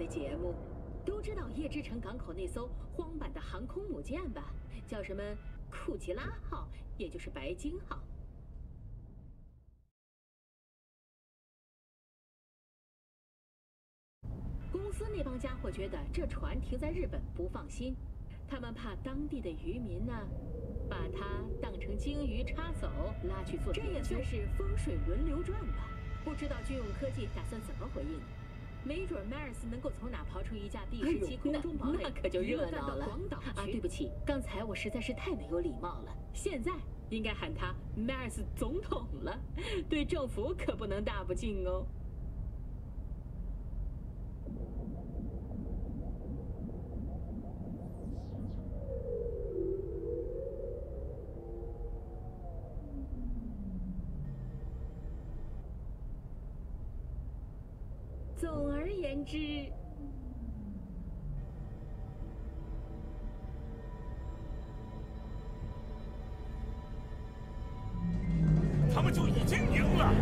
的节目。都知道夜之城港口那艘荒版的航空母舰吧？叫什么库吉拉号，也就是白鲸号。公司那帮家伙觉得这船停在日本不放心，他们怕当地的渔民呢，把它当成鲸鱼插走，拉去做。这也算是风水轮流转吧？不知道军用科技打算怎么回应？没准迈尔斯能够从哪刨出一架第17空中堡垒，那可就热闹了。啊，对不起，刚才我实在是太没有礼貌了。现在应该喊他迈尔斯总统了，对政府可不能大不敬哦。总而言之，他们就已经赢了。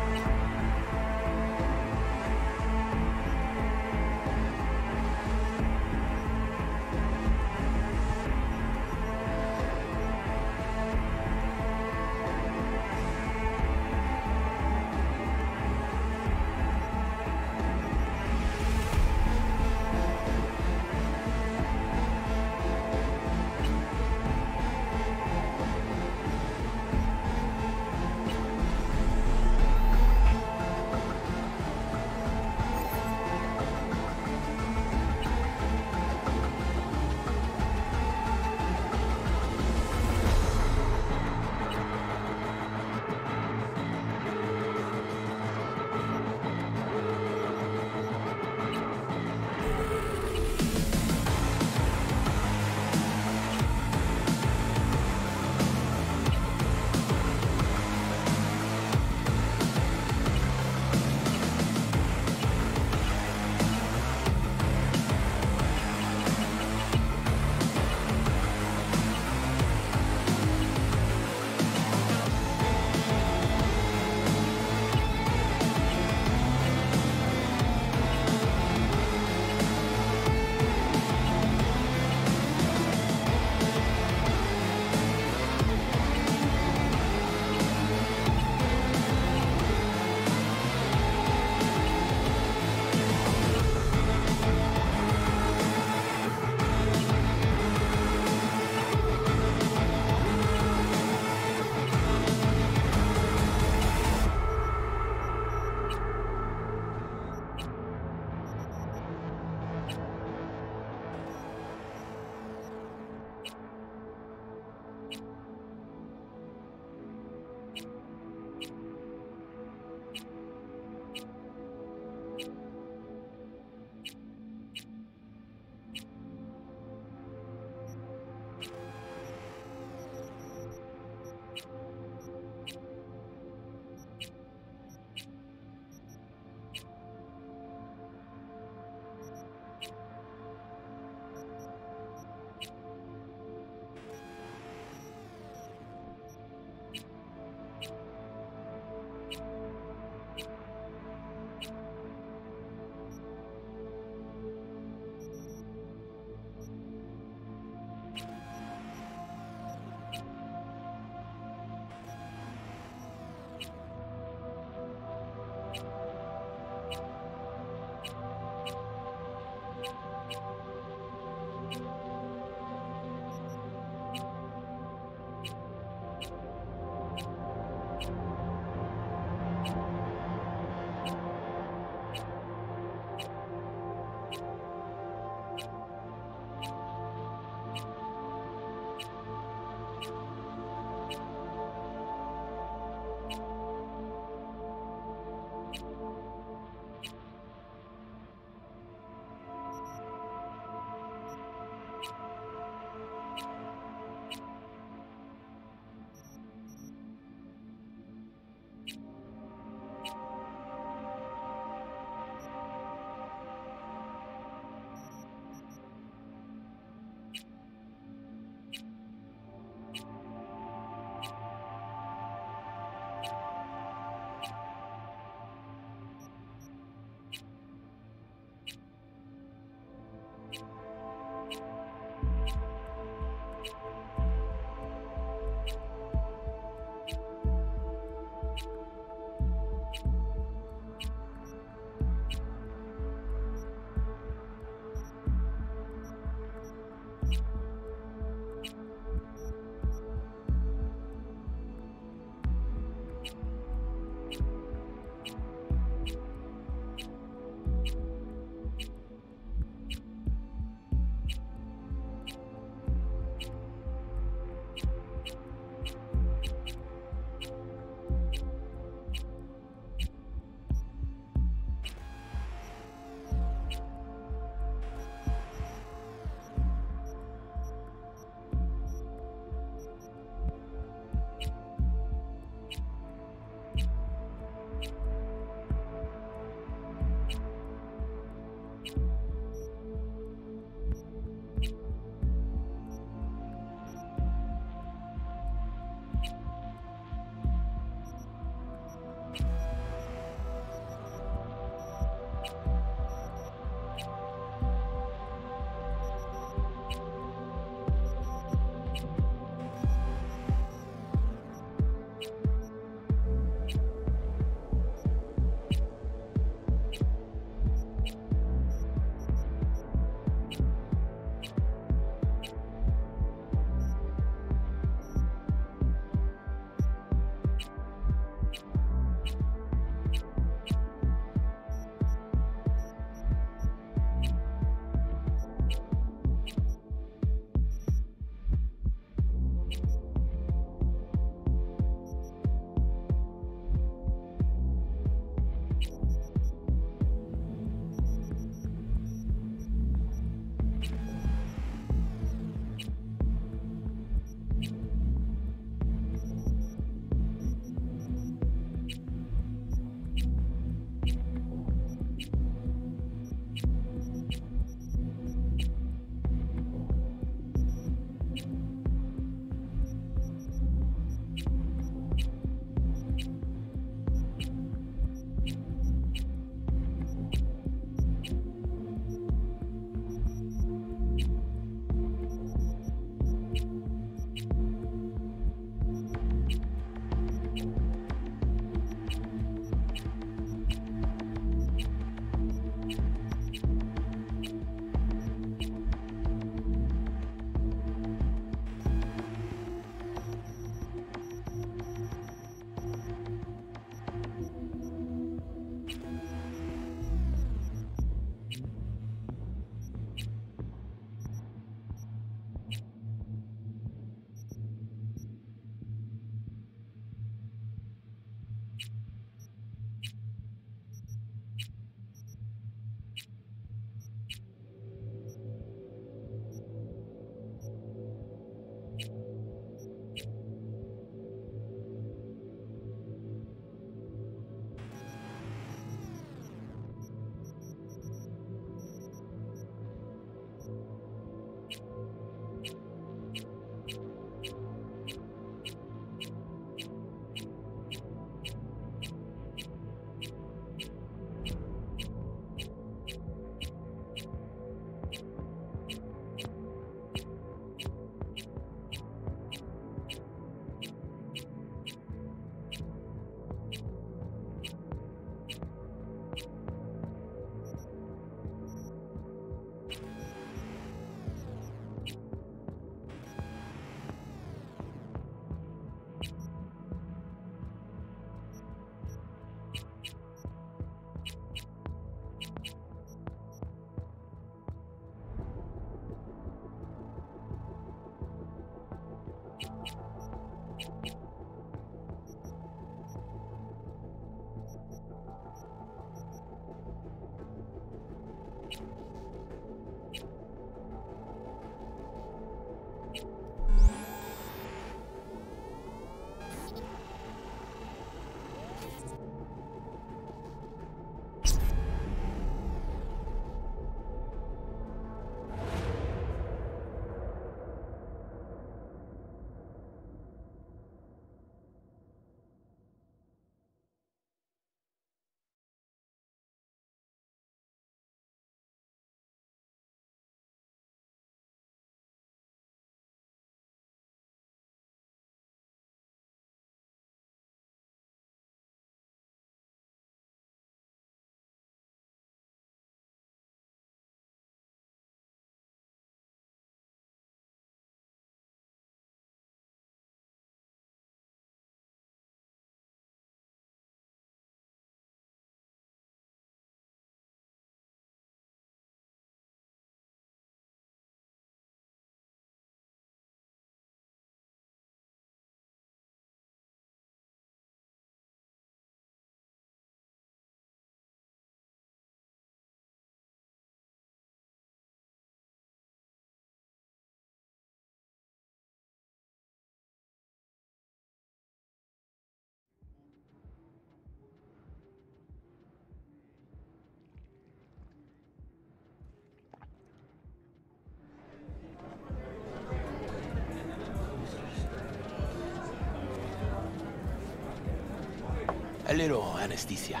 A little anesthesia.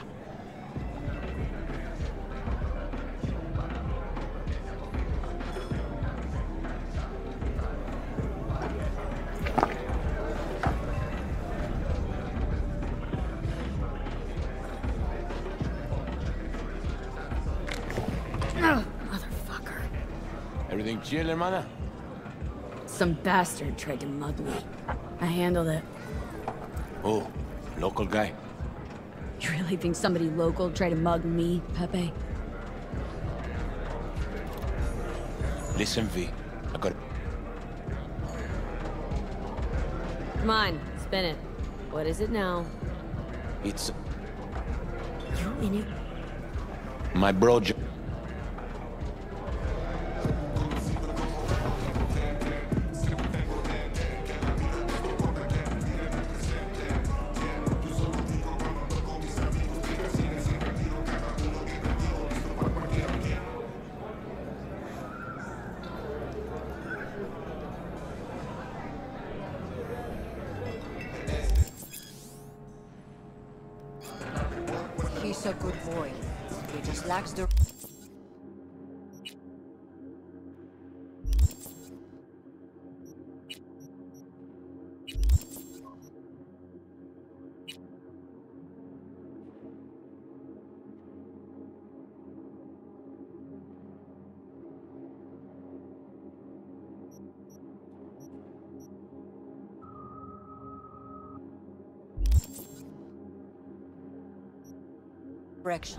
Motherfucker. Everything chill, hermana? Some bastard tried to mug me. I handled it. Oh, local guy. You really think somebody local tried to mug me, Pepe? Listen, V. I got... Come on, spin it. What is it now? It's... You in it? My bro... He's a good boy. He just lacks the... direction.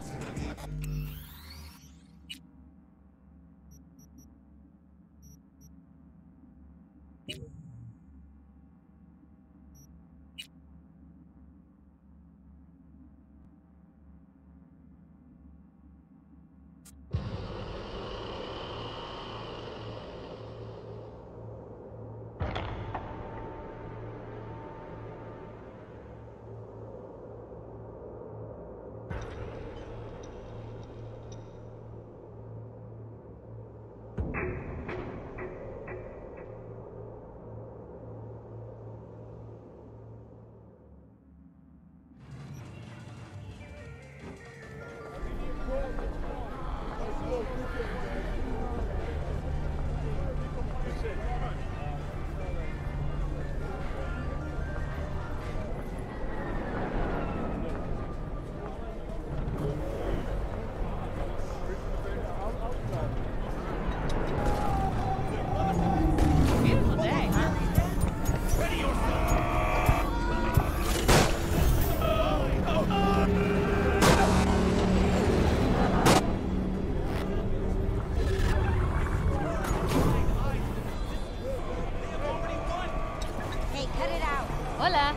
Hola.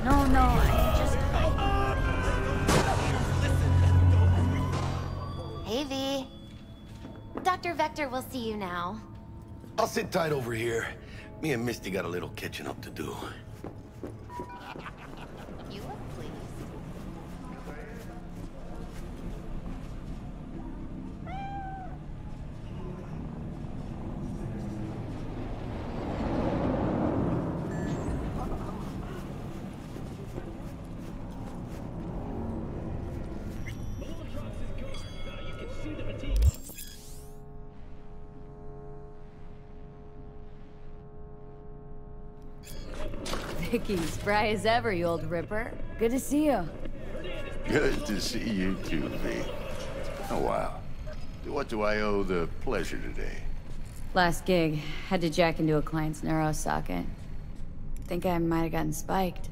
No, I just... Hey, V. Dr. Vector will see you now. I'll sit tight over here. Me and Misty got a little catching up to do. You look pleased. Vicky, spry as ever, you old ripper. Good to see you. Good to see you too, V. Oh, wow. What do I owe the pleasure today? Last gig, had to jack into a client's neuro socket. Think I might have gotten spiked.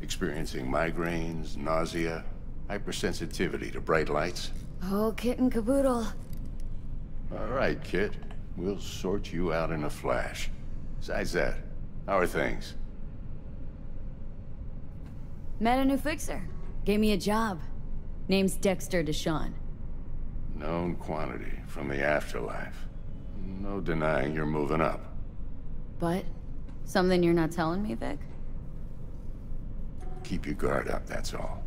Experiencing migraines, nausea, hypersensitivity to bright lights? Oh, kit and caboodle. All right, kid. We'll sort you out in a flash. Besides that, how are things? Met a new fixer. Gave me a job. Name's Dexter Deshawn. Known quantity from the afterlife. No denying you're moving up. But? Something you're not telling me, Vic? Keep your guard up, that's all.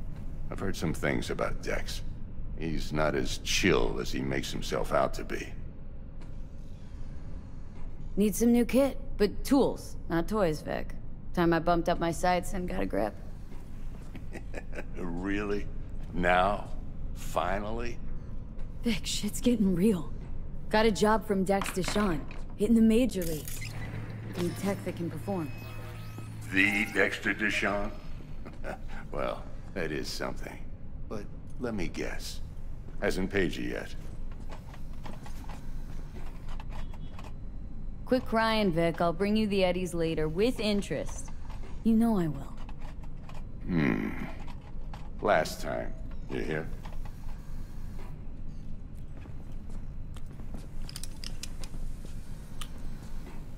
I've heard some things about Dex. He's not as chill as he makes himself out to be. Need some new kit, but tools, not toys, Vic. Time I bumped up my sights and got a grip. Really? Now? Finally? Vic, shit's getting real. Got a job from Dex DeShawn, hitting the major leagues. Need tech that can perform. The Dexter DeShawn? Well, that is something. But let me guess. Hasn't paid you yet. Quit crying, Vic. I'll bring you the Eddies later, with interest. You know I will. Last time. You hear?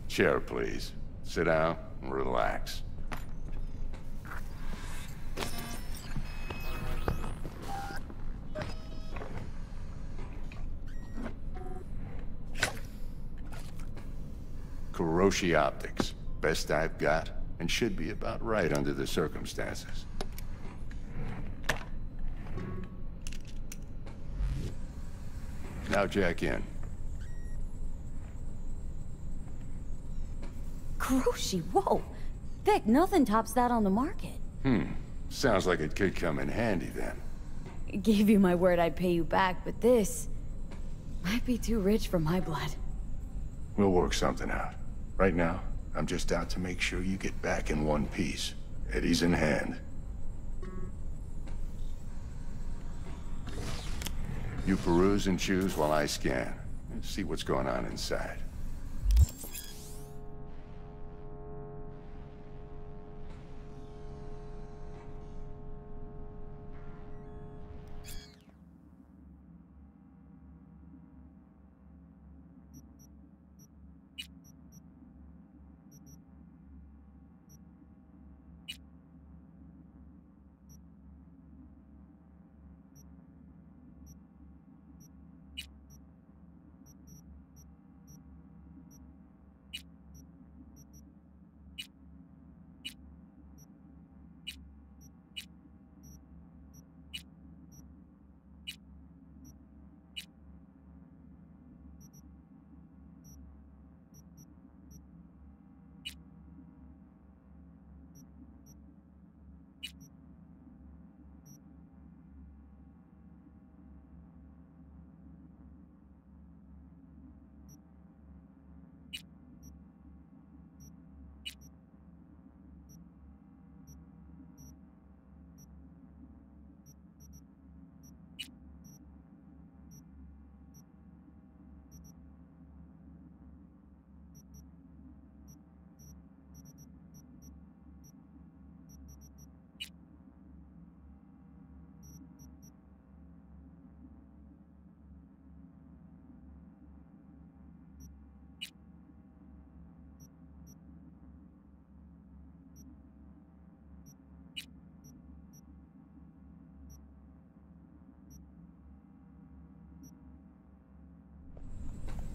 Chair, please. Sit down and relax. Kuroshi Optics. Best I've got, and should be about right under the circumstances. Now jack in. Kuroshi, whoa! Vic, nothing tops that on the market. Sounds like it could come in handy then. Gave you my word I'd pay you back, but this might be too rich for my blood. We'll work something out. Right now, I'm just out to make sure you get back in one piece. Eddie's in hand. You peruse and choose while I scan. See what's going on inside.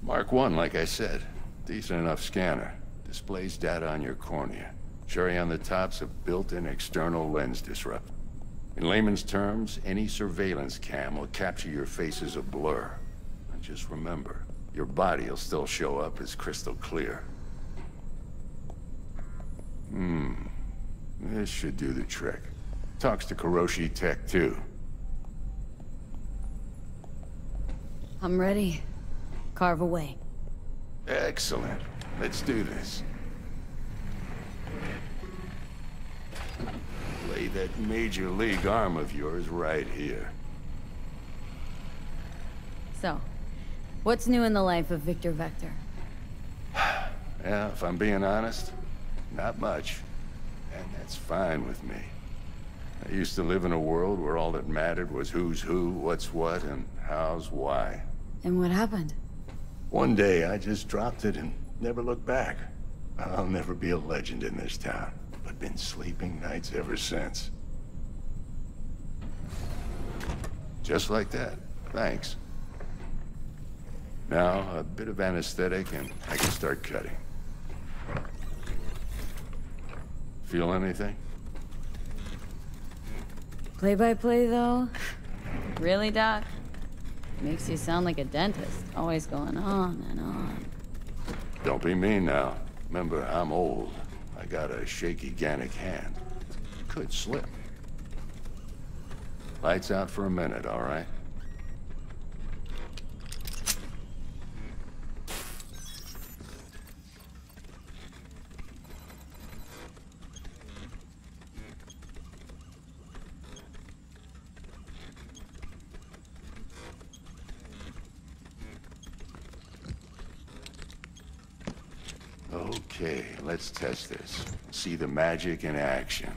Mark 1, like I said. Decent enough scanner. Displays data on your cornea. Cherry on the top's a built-in external lens disruptor. In layman's terms, any surveillance cam will capture your face as a blur. And just remember, your body will still show up as crystal clear. This should do the trick. Talks to Kuroshi Tech, too. I'm ready. Carve away. Excellent. Let's do this. Lay that major league arm of yours right here. So, what's new in the life of Victor Vector? Yeah, if I'm being honest, not much. And that's fine with me. I used to live in a world where all that mattered was who's who, what's what, and how's why. And what happened? One day, I just dropped it and never looked back. I'll never be a legend in this town, but been sleeping nights ever since. Just like that. Thanks. Now, a bit of anesthetic and I can start cutting. Feel anything? Play-by-play, though? Really, Doc? Makes you sound like a dentist, always going on and on. Don't be mean now. Remember, I'm old. I got a shaky Gannic hand. Could slip. Lights out for a minute, all right? Okay, let's test this. See the magic in action.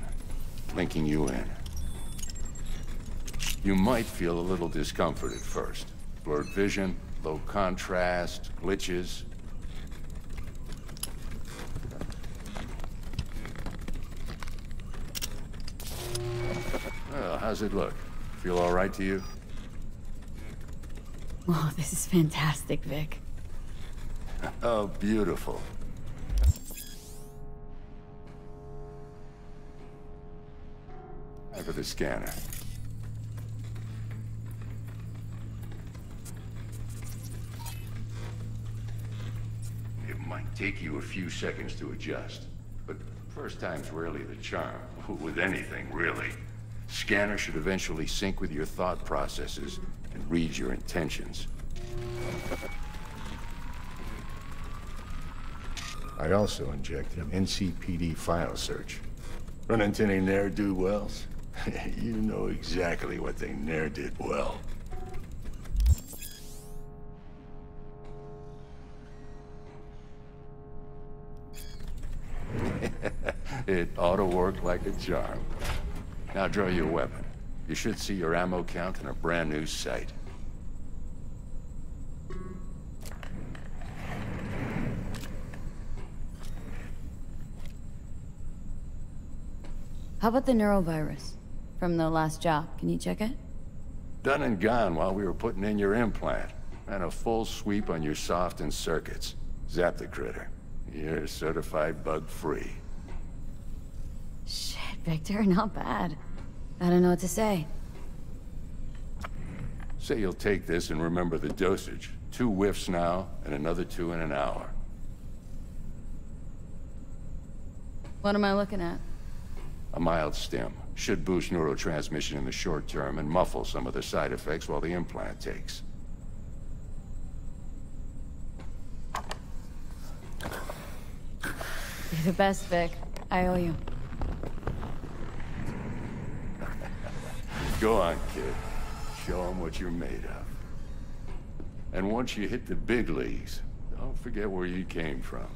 Linking you in. You might feel a little discomfort at first. Blurred vision, low contrast, glitches. Well, how's it look? Feel all right to you? Oh, this is fantastic, Vic. Oh, beautiful. For the scanner. It might take you a few seconds to adjust, but first time's rarely the charm. With anything, really. Scanner should eventually sync with your thought processes and read your intentions. I also injected an NCPD file search. Run into any ne'er-do-wells? You know exactly what they ne'er did well. It ought to work like a charm. Now draw your weapon. You should see your ammo count in a brand new sight. How about the neurovirus? From the last job, can you check it? Done and gone while we were putting in your implant. And a full sweep on your soft and circuits. Zap the critter. You're certified bug-free. Shit, Victor, not bad. I don't know what to say. Say you'll take this and remember the dosage. 2 whiffs now, and another 2 in an hour. What am I looking at? A mild stim. Should boost neurotransmission in the short term and muffle some of the side effects while the implant takes. You're the best, Vic. I owe you. Go on, kid. Show them what you're made of. And once you hit the big leagues, don't forget where you came from.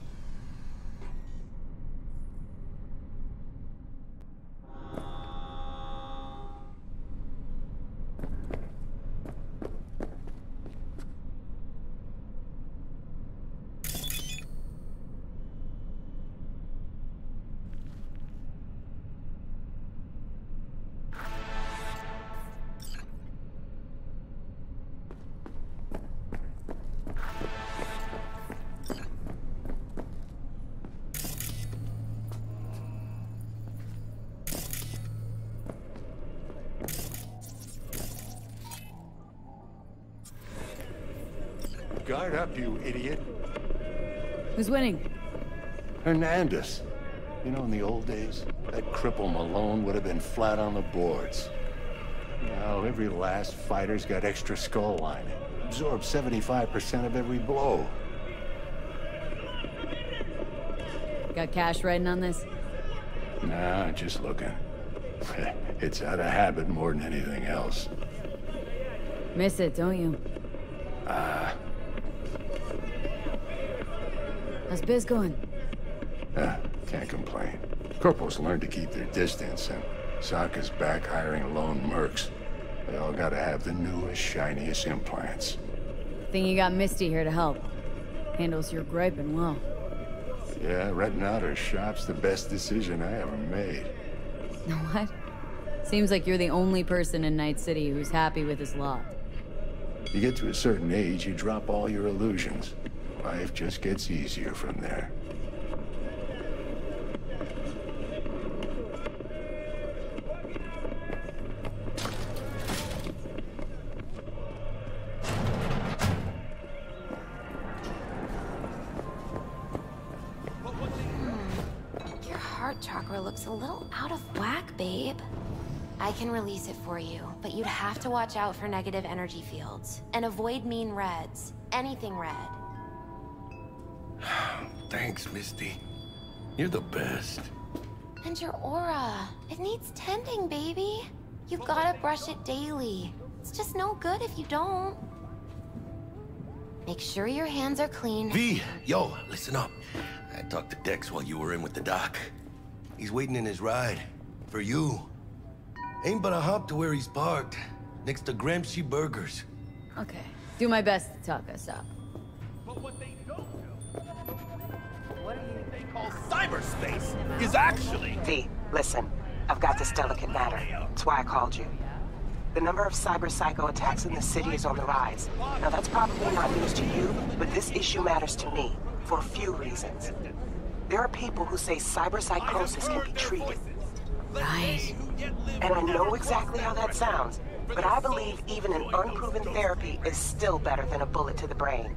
Guard up, you idiot. Who's winning? Hernandez. You know, in the old days, that cripple Malone would have been flat on the boards. Now, every last fighter's got extra skull lining. Absorbs 75% of every blow. Got cash riding on this? Nah, just looking. It's out of habit more than anything else. Miss it, don't you? How's biz going? Can't complain. Corporals learn to keep their distance, and Sokka's back hiring lone mercs. They all gotta have the newest, shiniest implants. Think you got Misty here to help. Handles your griping well. Yeah, renting out her shop's the best decision I ever made. Know what? Seems like you're the only person in Night City who's happy with his lot. You get to a certain age, you drop all your illusions. Life just gets easier from there. heart chakra looks a little out of whack, babe. I can release it for you, but you'd have to watch out for negative energy fields. And avoid mean reds. Anything red. Thanks, Misty. You're the best. And your aura. It needs tending, baby. You've gotta brush it daily. It's just no good if you don't. Make sure your hands are clean. V, yo, listen up. I talked to Dex while you were in with the doc. He's waiting in his ride. For you. Ain't but a hop to where he's parked. Next to Gramsci Burgers. Okay. Do my best to talk us up. But what they don't know, what they call cyberspace is actually... V, listen. I've got this delicate matter. That's why I called you. The number of cyber-psycho attacks in the city is on the rise. Now that's probably not news to you, but this issue matters to me, for a few reasons. There are people who say cyber-psychosis can be treated. Right. And I know exactly how that sounds, but I believe even an unproven therapy is still better than a bullet to the brain.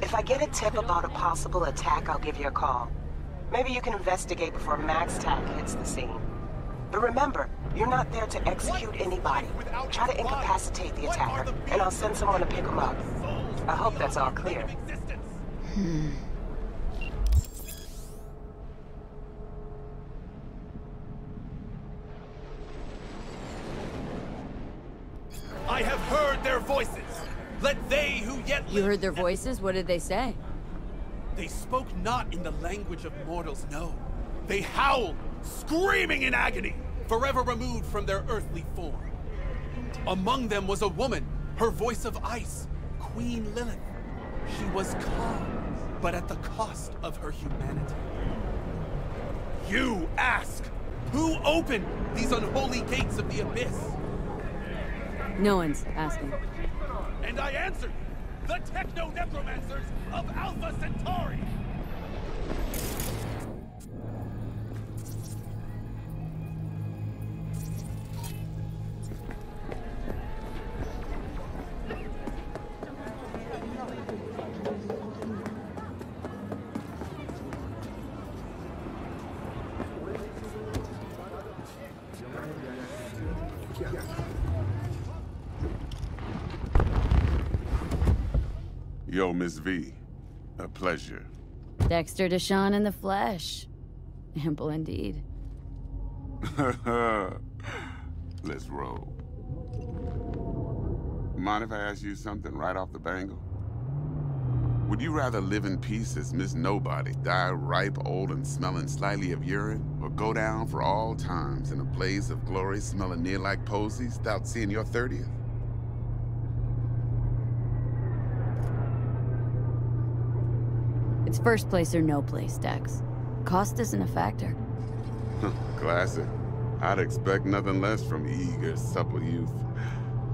If I get a tip about a possible attack, I'll give you a call. Maybe you can investigate before Max Tack hits the scene. But remember, you're not there to execute anybody. Try to incapacitate the attacker, and I'll send someone to pick him up. I hope that's all clear. I have heard their voices. Let they who yet live... You heard their voices? What did they say? They spoke not in the language of mortals, no. They howled, screaming in agony, forever removed from their earthly form. Among them was a woman, her voice of ice, Queen Lilith. She was calm, but at the cost of her humanity. You ask, who opened these unholy gates of the abyss? No one's asking. And I answered, the techno-necromancers of Alpha Centauri! Yo, Miss V. A pleasure. Dexter Deshawn in the flesh. Ample indeed. Let's roll. Mind if I ask you something right off the bangle? Would you rather live in peace as Miss Nobody, die ripe, old, and smelling slightly of urine, or go down for all times in a blaze of glory smelling near like posies without seeing your 30th? It's first place or no place, Dex. Cost isn't a factor. Classic. I'd expect nothing less from eager, supple youth.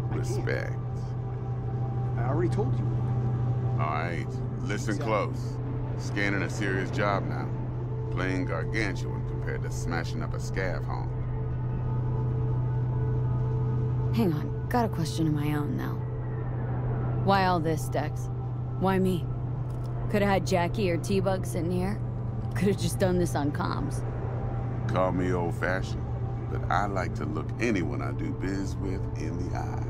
Respect. I already told you. All right, listen close. Scanning a serious job now. Playing gargantuan compared to smashing up a scav home. Hang on, got a question of my own now. Why all this, Dex? Why me? Could've had Jackie or T-Bug sitting here. Could've just done this on comms. Call me old-fashioned, but I like to look anyone I do biz with in the eye.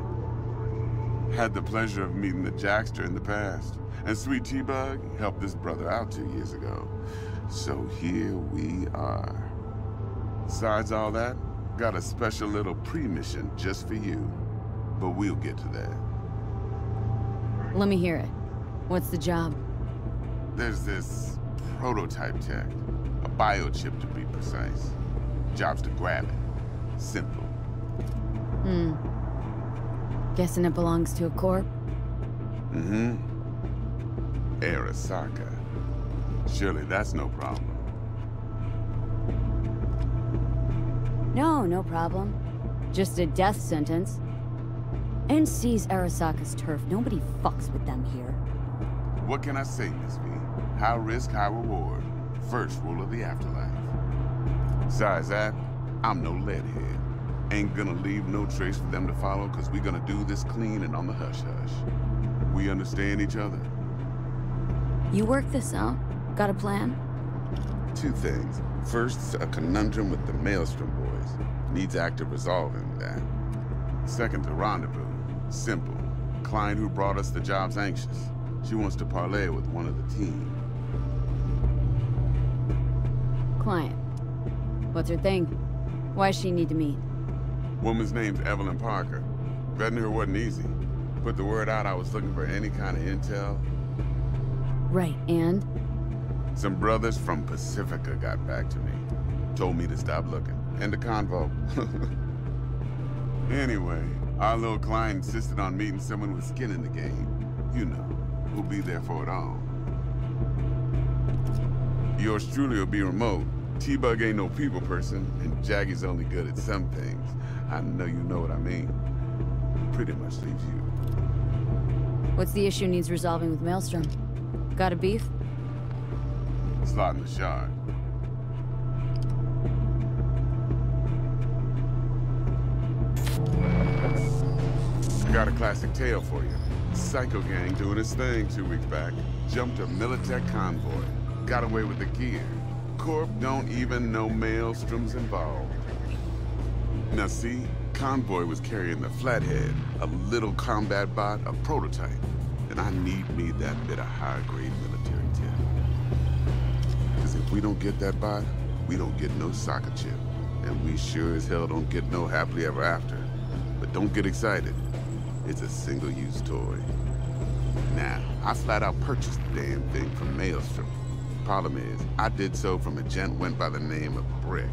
Had the pleasure of meeting the Jackster in the past, and Sweet T-Bug helped this brother out 2 years ago. So here we are. Besides all that, got a special little pre-mission just for you. But we'll get to that. Let me hear it. What's the job? There's this prototype tech, a biochip to be precise. Job's to grab it. Simple. Guessing it belongs to a corp? Mm-hmm. Arasaka. Surely that's no problem. No problem. Just a death sentence. NC's Arasaka's turf. Nobody fucks with them here. What can I say, Miss V? High risk, high reward. First rule of the afterlife. Besides that, I'm no leadhead. Ain't gonna leave no trace for them to follow, cause we gonna do this clean and on the hush-hush. We understand each other? You work this out? Got a plan? 2 things. First, a conundrum with the Maelstrom boys. Needs active resolving that. Second, a rendezvous. Simple. Client who brought us the job's anxious. She wants to parlay with one of the team. Client. What's her thing? Why does she need to meet? Woman's name's Evelyn Parker. Vetting her wasn't easy. Put the word out I was looking for any kind of intel. Right, and? Some brothers from Pacifica got back to me. Told me to stop looking. End of convo. Anyway, our little client insisted on meeting someone with skin in the game. You know, who'll be there for it all. Yours truly will be remote. T-Bug ain't no people person, and Jaggy's only good at some things. I know you know what I mean. Pretty much leaves you. What's the issue needs resolving with Maelstrom? Got a beef? Slot in the shard. I got a classic tale for you. Psycho gang doing its thing 2 weeks back. Jumped a Militech convoy. Got away with the gear. Corp don't even know Maelstrom's involved. Now see, convoy was carrying the Flathead, a little combat bot, a prototype. And I need me that bit of high-grade military tip. Because if we don't get that bot, we don't get no soccer chip. And we sure as hell don't get no happily ever after. But don't get excited. It's a single-use toy. Now, I flat out purchased the damn thing from Maelstrom. Problem is, I did so from a gent went by the name of Brick.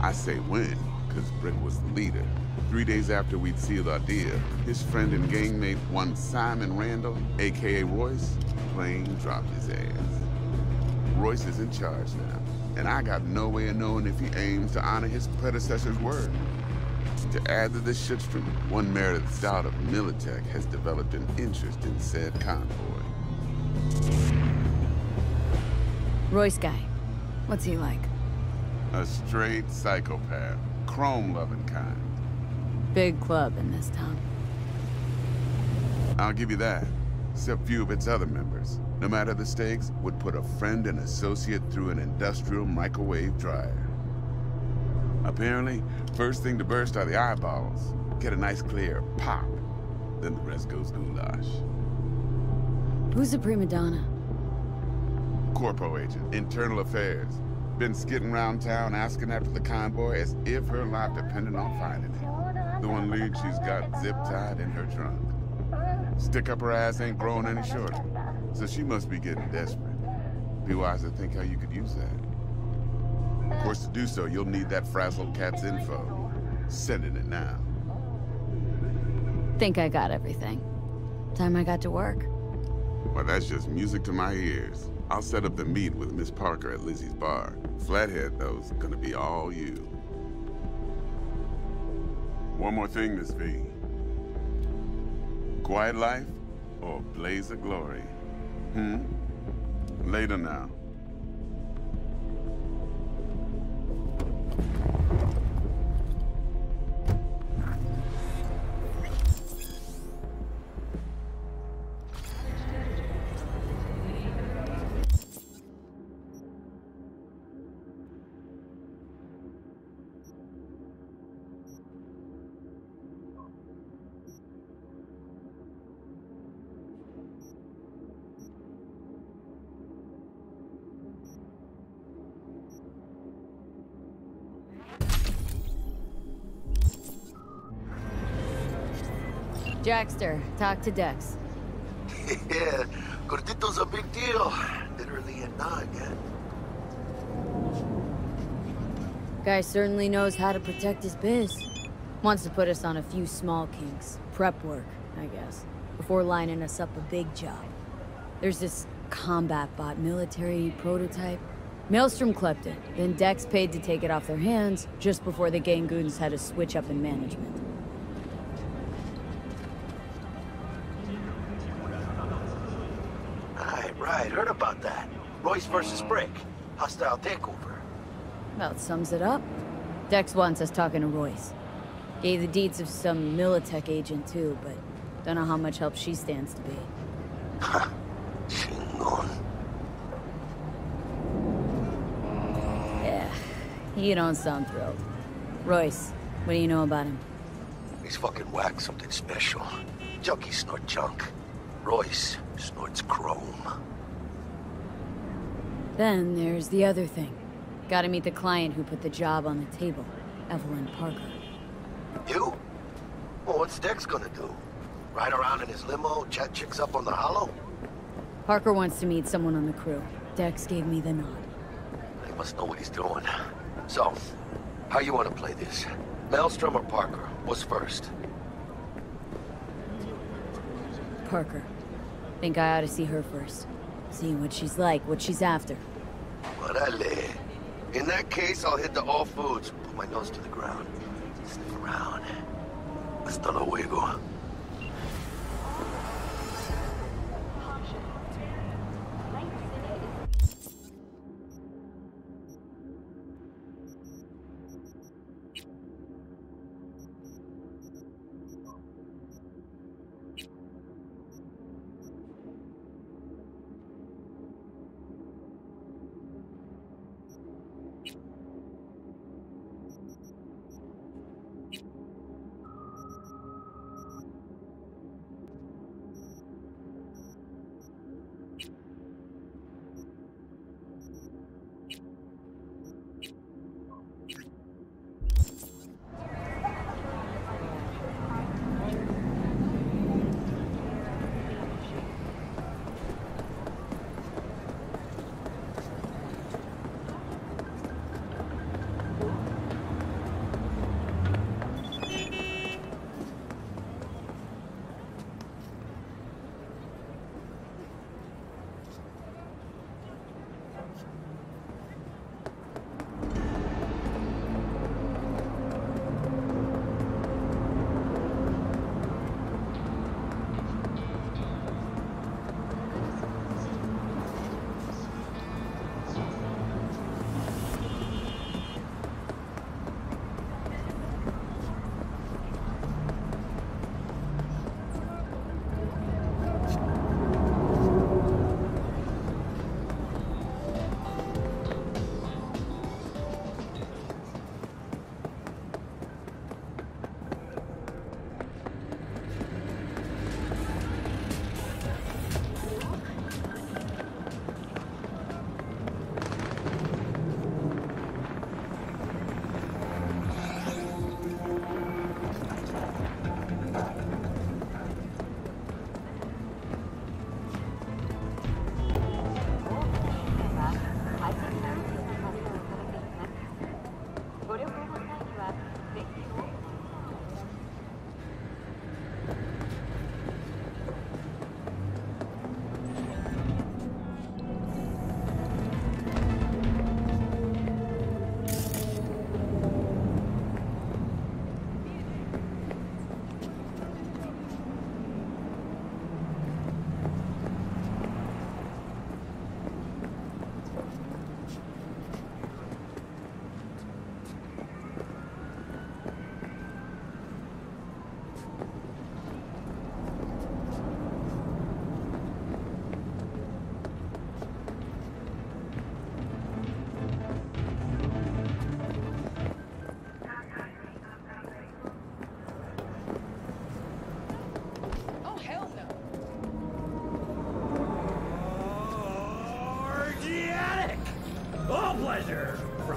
I say when, because Brick was the leader. 3 days after we'd sealed our deal, his friend and gangmate, one Simon Randall, a.k.a. Royce, plain dropped his ass. Royce is in charge now, and I got no way of knowing if he aims to honor his predecessor's word. To add to this shitstream, one Meredith Stout of Militech has developed an interest in said convoy. Royce guy. What's he like? A straight psychopath. Chrome-loving kind. Big club in this town. I'll give you that. Except few of its other members, no matter the stakes, would put a friend and associate through an industrial microwave dryer. Apparently, first thing to burst are the eyeballs. Get a nice clear pop. Then the rest goes goulash. Who's the prima donna? Corpo agent, internal affairs. Been skidding around town asking after the convoy as if her life depended on finding it. The one lead she's got zip-tied in her trunk. Stick up her ass ain't growing any shorter, so she must be getting desperate. Be wise to think how you could use that. Of course, to do so, you'll need that frazzled cat's info. Sending it now. Think I got everything. Time I got to work. Well, that's just music to my ears. I'll set up the meet with Miss Parker at Lizzie's bar. Flathead, though's gonna be all you. One more thing, Miss V. Quiet life or blaze of glory? Later now. Jackster, talk to Dex. Yeah, Gordito's a big deal. Literally a nod, yeah. Guy certainly knows how to protect his biz. Wants to put us on a few small kinks. Prep work, I guess. Before lining us up a big job. There's this combat bot military prototype. Maelstrom clept it, then Dex paid to take it off their hands just before the Gangoons had a switch up in management. Right, heard about that. Royce versus Brick. Hostile takeover. About sums it up. Dex wants us talking to Royce. Gave the deeds of some Militech agent too, but don't know how much help she stands to be. Ha. Chingon. You don't sound thrilled. Royce, what do you know about him? He's fucking whack, something special. Junkies snort junk. Royce snorts chrome. Then there's the other thing. Gotta meet the client who put the job on the table, Evelyn Parker. You? Well, what's Dex gonna do? Ride around in his limo, chat chicks up on the hollow? Parker wants to meet someone on the crew. Dex gave me the nod. He must know what he's doing. So, how you want to play this? Maelstrom or Parker? What's first? Parker. Think I ought to see her first. See what she's like, what she's after. Orale. In that case, I'll hit the all foods. Put my nose to the ground. Sniff around. Hasta luego.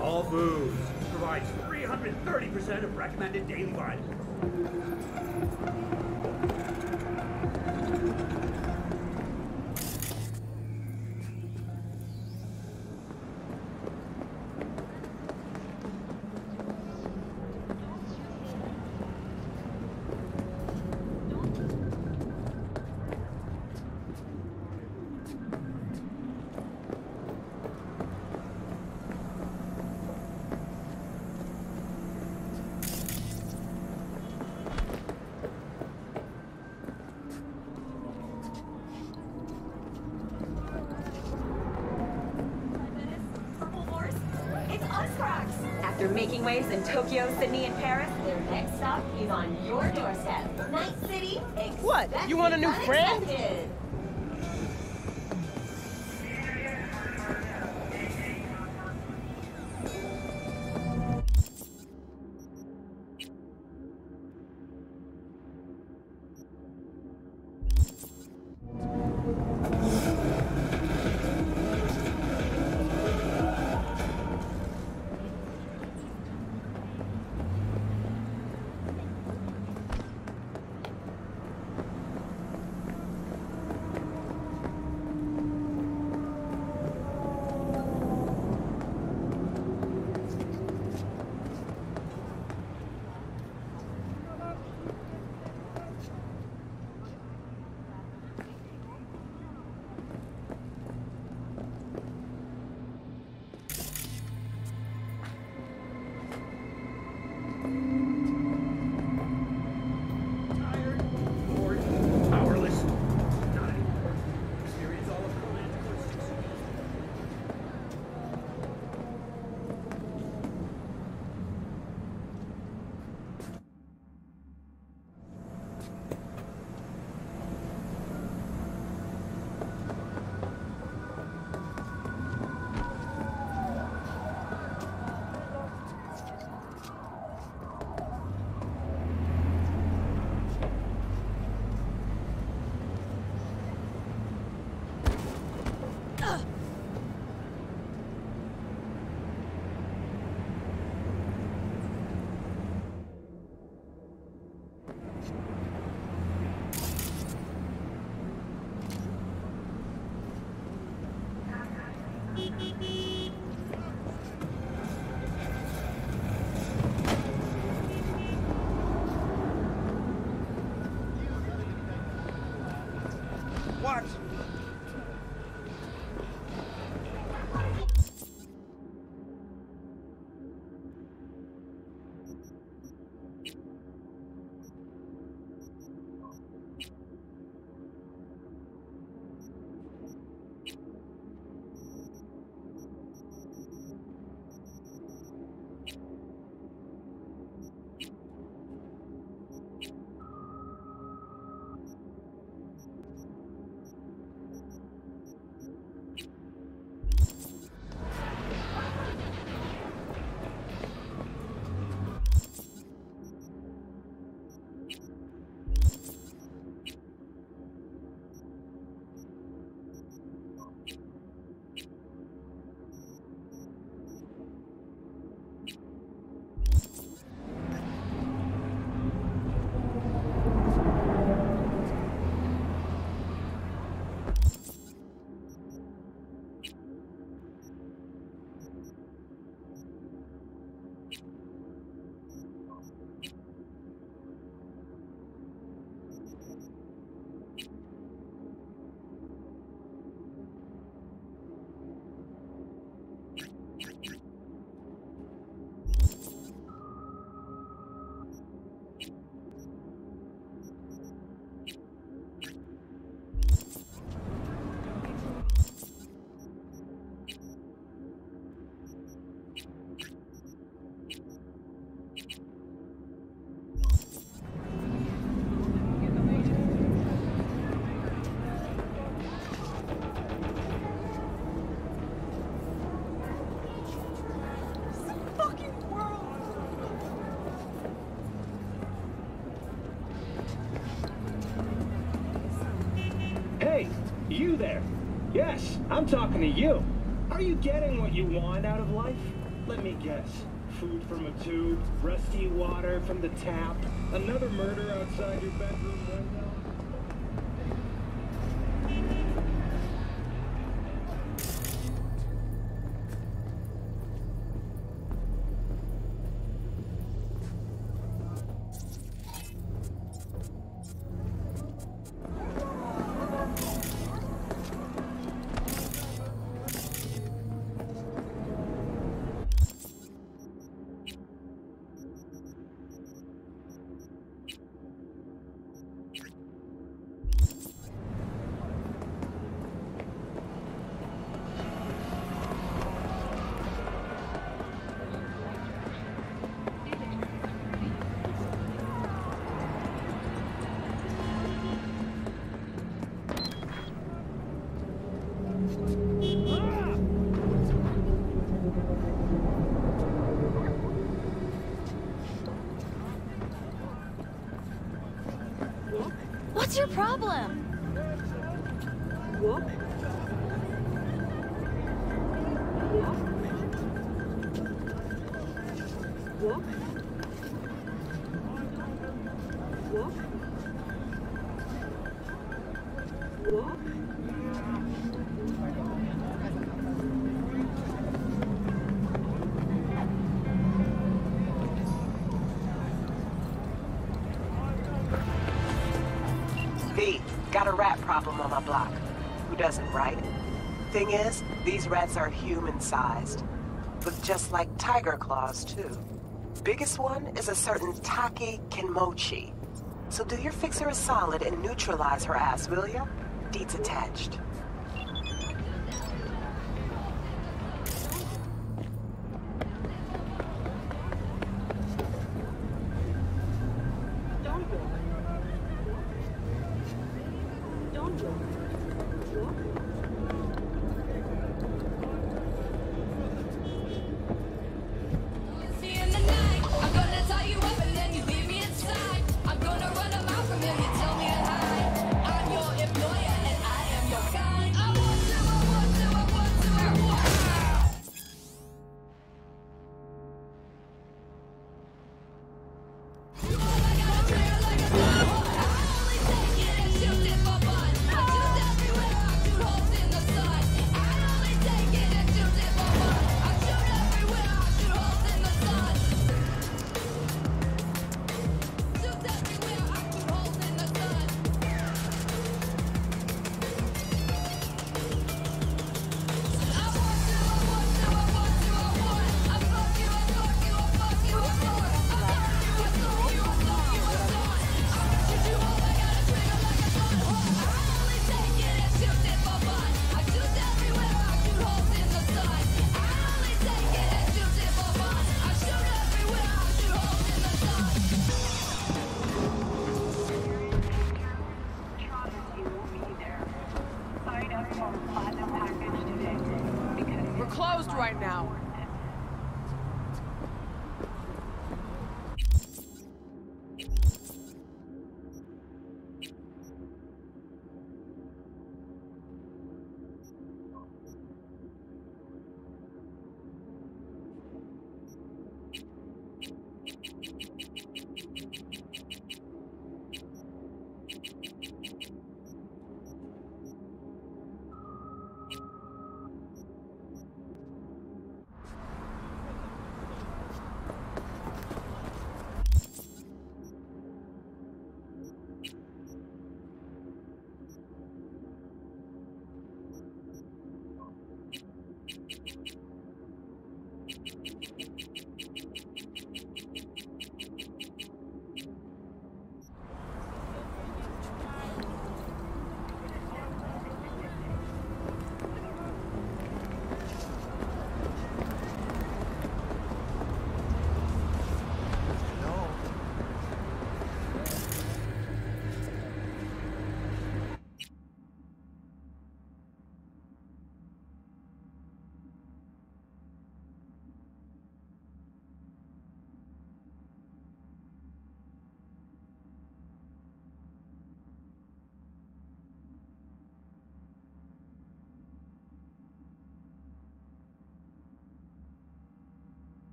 All Foods provides 330% of recommended daily vitamins. After making waves in Tokyo, Sydney, and Paris, their next stop is on your doorstep. Night City. What? You want a new friend? Yes, I'm talking to you. Are you getting what you want out of life? Let me guess. Food from a tube, rusty water from the tap, another murder outside your bedroom window. What's your problem? What? What? What? What? V, got a rat problem on my block. Who doesn't, right? Thing is, these rats are human-sized, with just like tiger claws, too. Biggest one is a certain Taki Kinmochi. So do your fixer a solid and neutralize her ass, will ya? Deeds attached. Your employer and I am your guy.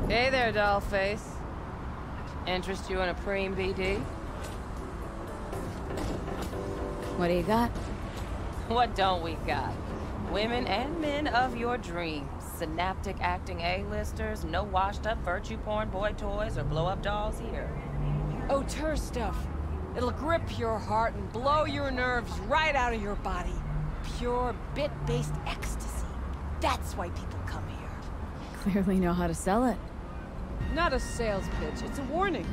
Hey there, dollface. Interest you in a preem BD? What do you got? What don't we got? Women and men of your dreams. Synaptic acting A-listers, no washed-up virtue porn boy toys or blow-up dolls here. Auteur stuff. It'll grip your heart and blow your nerves right out of your body. Pure bit-based ecstasy. That's why people come here. Clearly know how to sell it. Not a sales pitch, it's a warning.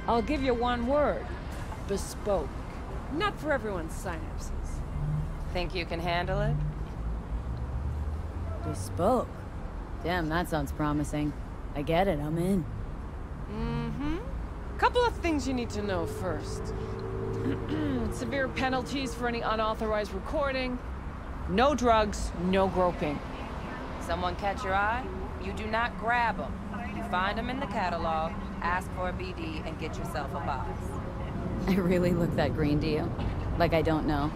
I'll give you one word. Bespoke. Not for everyone's synapses. Think you can handle it? Bespoke? Damn, that sounds promising. I get it, I'm in. Mm-hmm. Couple of things you need to know first. Severe penalties for any unauthorized recording. No drugs, no groping. Someone catch your eye? You do not grab them. You find them in the catalog, ask for a BD, and get yourself a box. I really look that green to you? Like I don't know.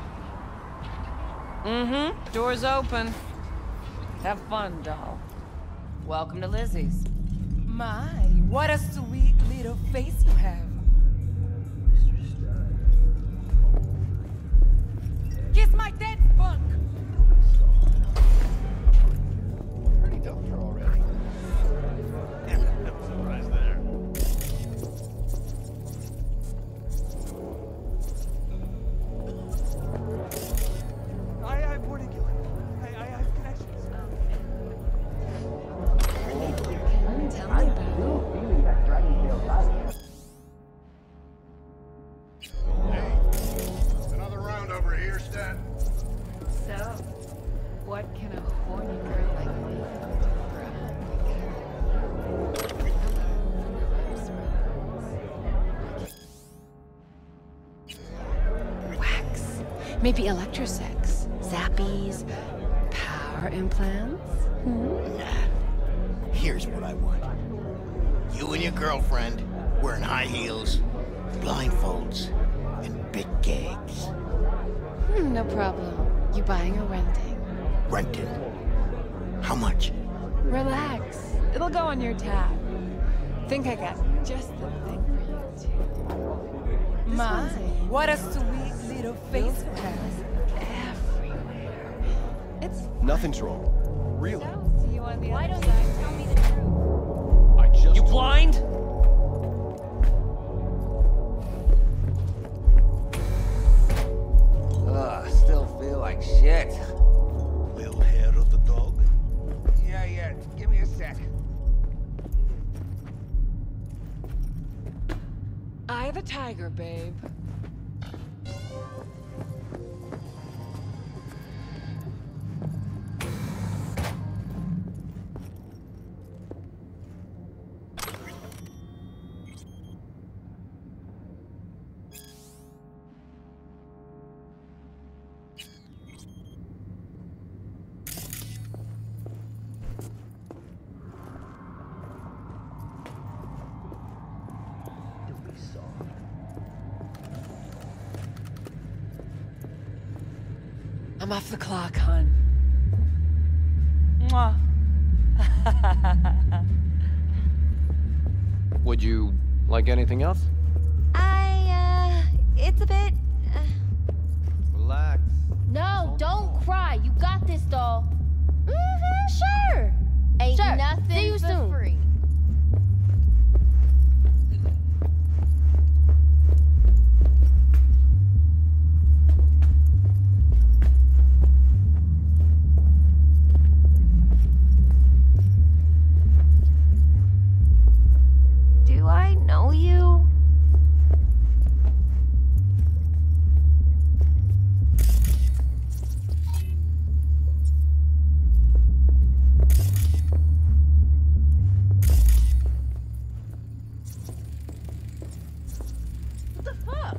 Mm-hmm. Door's open. Have fun, doll. Welcome to Lizzie's. My, what a sweet little face you have. Kiss my dead spunk! Pretty dope here already. Damn it, that was a surprise there. I have more to kill. I have connections. Tell me about Hey, another round over here, Stan. So, what can a horny girl like me do? Wax. Maybe electrosex. Zappies. Power implants. Nah. Here's what I want. You and your girlfriend wearing high heels, blindfolds, and big gags. No problem. You buying or renting? Renting. How much? Relax. It'll go on your tab. Think I got just the thing for you, too. My, what a sweet little face you have. Everywhere. It's Nothing's wrong. Really. so, see you on the Why other don't side. you tell me the truth? I just You blind? Still feel like shit. Little hair of the dog. Yeah. Give me a sec. Eye of the tiger, babe. I'm off the clock, hon. Mwah. Would you like anything else? It's a bit... Relax. No, don't cry. You got this, doll. Mm-hmm, sure. Ain't nothing See you soon. Free. know you? What the fuck?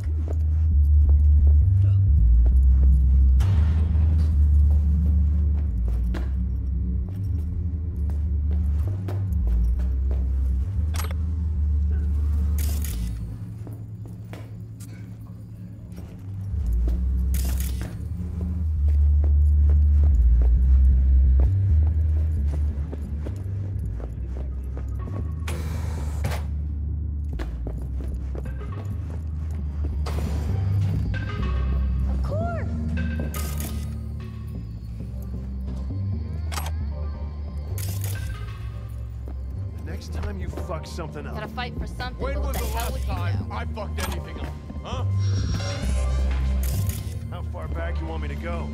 Next time you fuck something up. Gotta fight for something. When but what was the hell last would you time know? I fucked anything up? Huh? How far back you want me to go?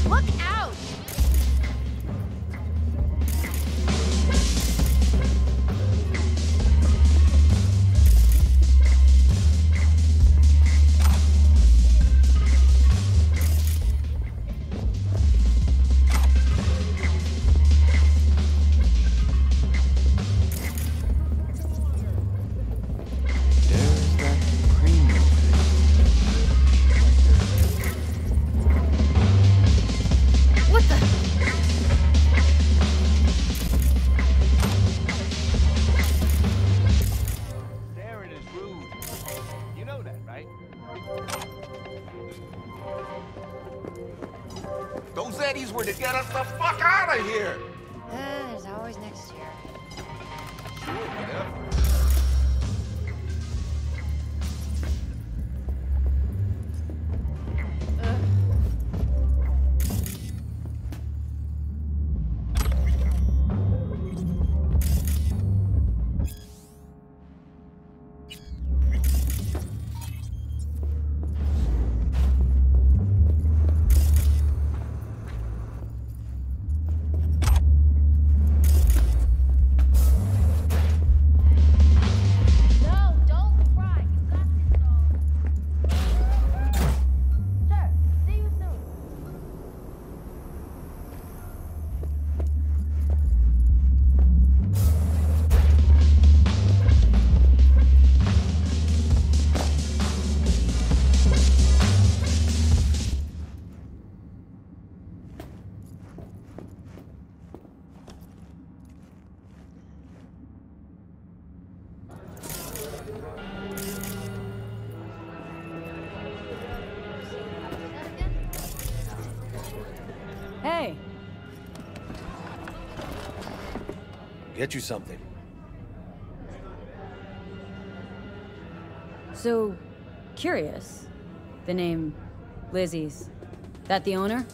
Look out! There's that cream. What the? There it is, rude. You know that, right? Those eddies were to get us the fuck out of here! There's always next year. Whatever. No, don't cry. You got this, doll. Sure. See you soon. Hey, Get you something. so curious. The name Lizzie's. That the owner?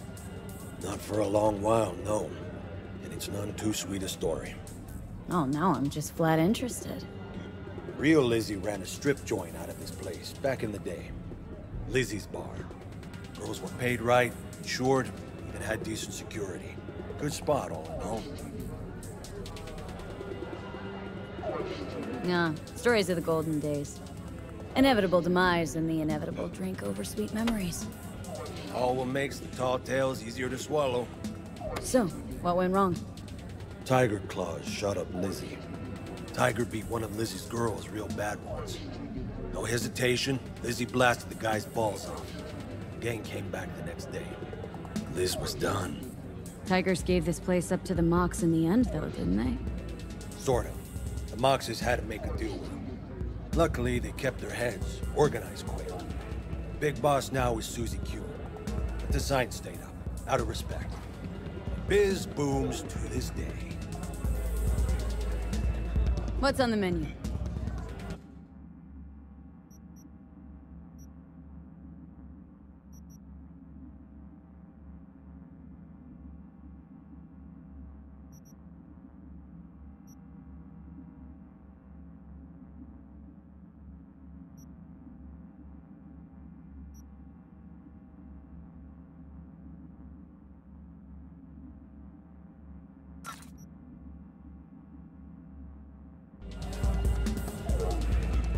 Not for a long while, no. And it's none too sweet a story. Oh, now I'm just flat interested. Real Lizzie ran a strip joint out of this place back in the day. Lizzie's bar. Girls were paid right, insured, even had decent security. Good spot, all in all. Nah, stories of the golden days. Inevitable demise and the inevitable drink over sweet memories. All what makes the tall tales easier to swallow. So, what went wrong? Tiger Claws shot up Lizzie. Tiger beat one of Lizzie's girls real bad once. No hesitation, Lizzie blasted the guy's balls off. Gang came back the next day. Liz was done. Tigers gave this place up to the Mox in the end, though, didn't they? Sort of. The Moxes had to make a deal with them. Luckily, they kept their heads, organized quick. Big boss now is Susie Q. But the sign stayed up, out of respect. Biz booms to this day. What's on the menu?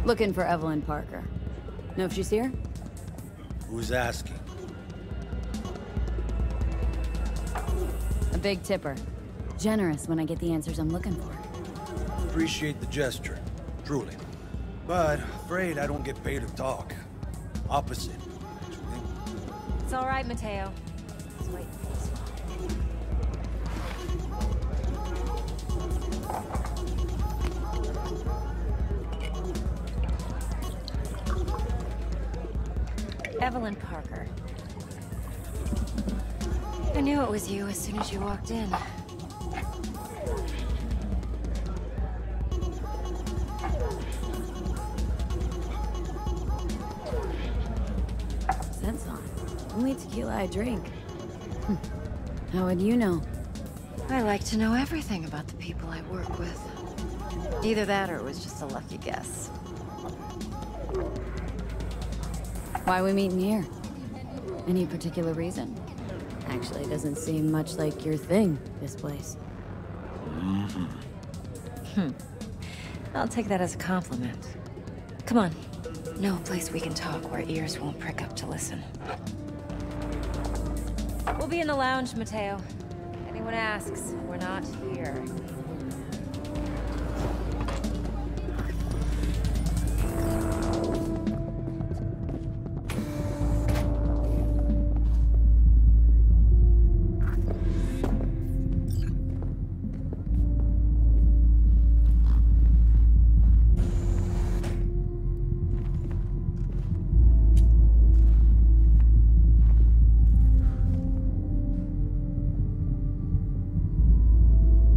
Looking for Evelyn Parker. Know if she's here? Who's asking? A big tipper. Generous when I get the answers I'm looking for. Appreciate the gesture, truly. But afraid I don't get paid to talk. Opposite, actually. It's all right, Mateo. Just wait for this Evelyn Parker. I knew it was you as soon as you walked in. Scent's on. Only tequila I drink. How would you know? I like to know everything about the people I work with. Either that or it was just a lucky guess. Why we meeting here? Any particular reason? Actually, it doesn't seem much like your thing, this place. I'll take that as a compliment. Come on. No place we can talk where ears won't prick up to listen. We'll be in the lounge, Mateo. If anyone asks, we're not here.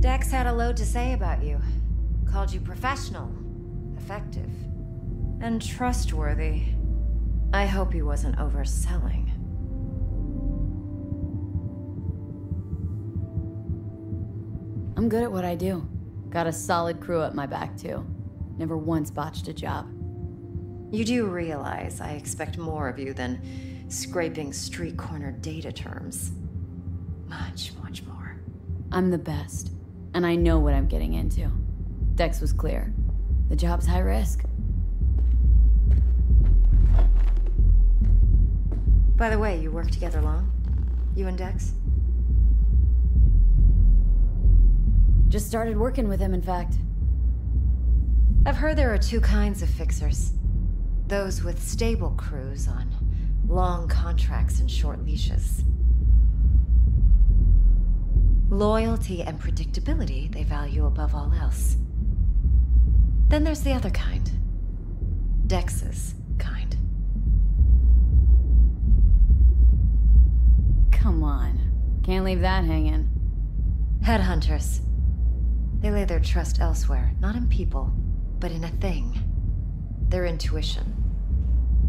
Dex had a load to say about you. Called you professional, effective, and trustworthy. I hope he wasn't overselling. I'm good at what I do. Got a solid crew at my back, too. Never once botched a job. You do realize I expect more of you than scraping street corner data terms. Much, much more. I'm the best. And I know what I'm getting into. Dex was clear. The job's high risk. By the way, you work together long? You and Dex? Just started working with him, in fact. I've heard there are two kinds of fixers. Those with stable crews on long contracts and short leashes. Loyalty and predictability they value above all else. Then there's the other kind. Dex's kind. Come on. Can't leave that hanging. Headhunters. They lay their trust elsewhere, not in people, but in a thing. Their intuition.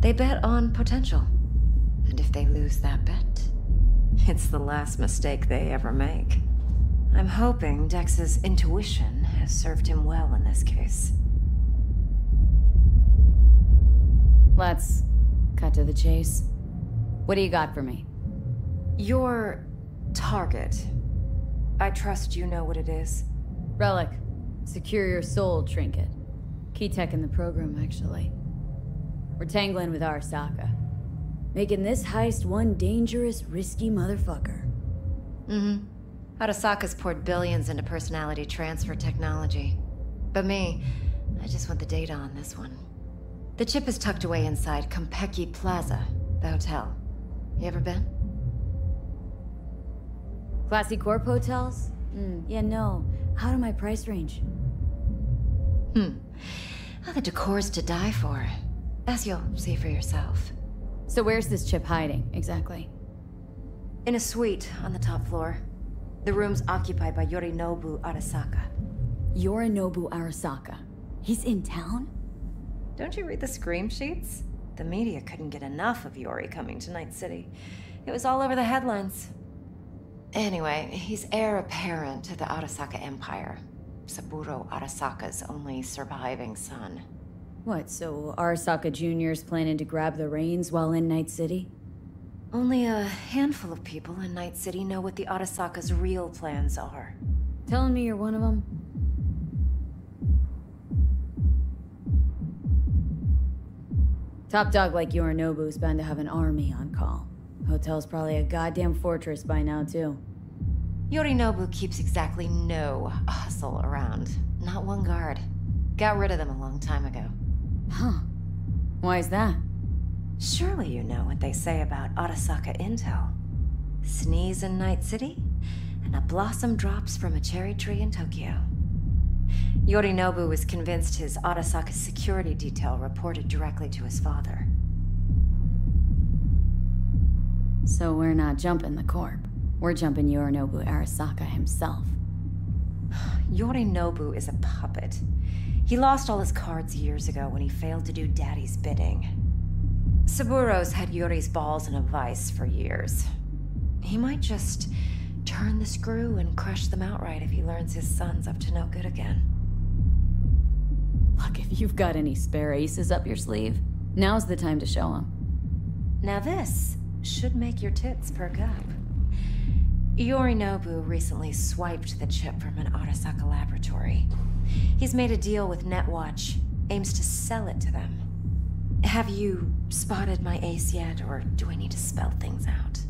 They bet on potential. And if they lose that bet, it's the last mistake they ever make. I'm hoping Dex's intuition has served him well in this case. Let's cut to the chase. What do you got for me? Your target. I trust you know what it is. Relic. Secure your soul trinket. Key tech in the program, actually. We're tangling with Arasaka. Making this heist one dangerous, risky motherfucker. Arasaka's poured billions into personality transfer technology. But me, I just want the data on this one. The chip is tucked away inside Konpeki Plaza, the hotel. You ever been? Classy corp hotels? Yeah, no. Out of my price range. Well, the decor's to die for. As you'll see for yourself. So where's this chip hiding, exactly? In a suite on the top floor. The room's occupied by Yorinobu Arasaka. Yorinobu Arasaka. He's in town? Don't you read the scream sheets? The media couldn't get enough of Yori coming to Night City. It was all over the headlines. Anyway, he's heir apparent to the Arasaka Empire. Saburo Arasaka's only surviving son. What, so Arasaka Jr.'s planning to grab the reins while in Night City? Only a handful of people in Night City know what the Arasaka's real plans are. Telling me you're one of them? Top dog like Yorinobu's bound to have an army on call. Hotel's probably a goddamn fortress by now, too. Yorinobu keeps exactly no hustle around. Not one guard. Got rid of them a long time ago. Huh. Why is that? Surely you know what they say about Arasaka intel. Sneeze in Night City, and a blossom drops from a cherry tree in Tokyo. Yorinobu was convinced his Arasaka security detail reported directly to his father. So we're not jumping the Corp. We're jumping Yorinobu Arasaka himself. Yorinobu is a puppet. He lost all his cards years ago when he failed to do Daddy's bidding. Saburo's had Yori's balls in a vice for years. He might just turn the screw and crush them outright if he learns his son's up to no good again. Look, if you've got any spare aces up your sleeve, now's the time to show them. Now this should make your tits perk up. Yorinobu recently swiped the chip from an Arasaka laboratory. He's made a deal with Netwatch, aims to sell it to them. Have you spotted my ace yet, or do I need to spell things out?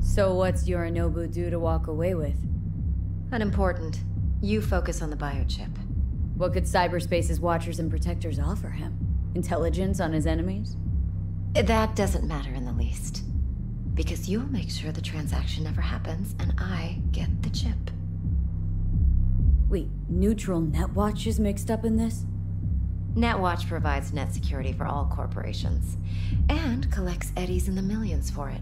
So what's Yorinobu due to walk away with? Unimportant. You focus on the biochip. What could cyberspace's watchers and protectors offer him? Intelligence on his enemies? That doesn't matter in the least. Because you'll make sure the transaction never happens, and I get the chip. Wait, neutral Netwatch is mixed up in this? Netwatch provides net security for all corporations, and collects eddies in the millions for it.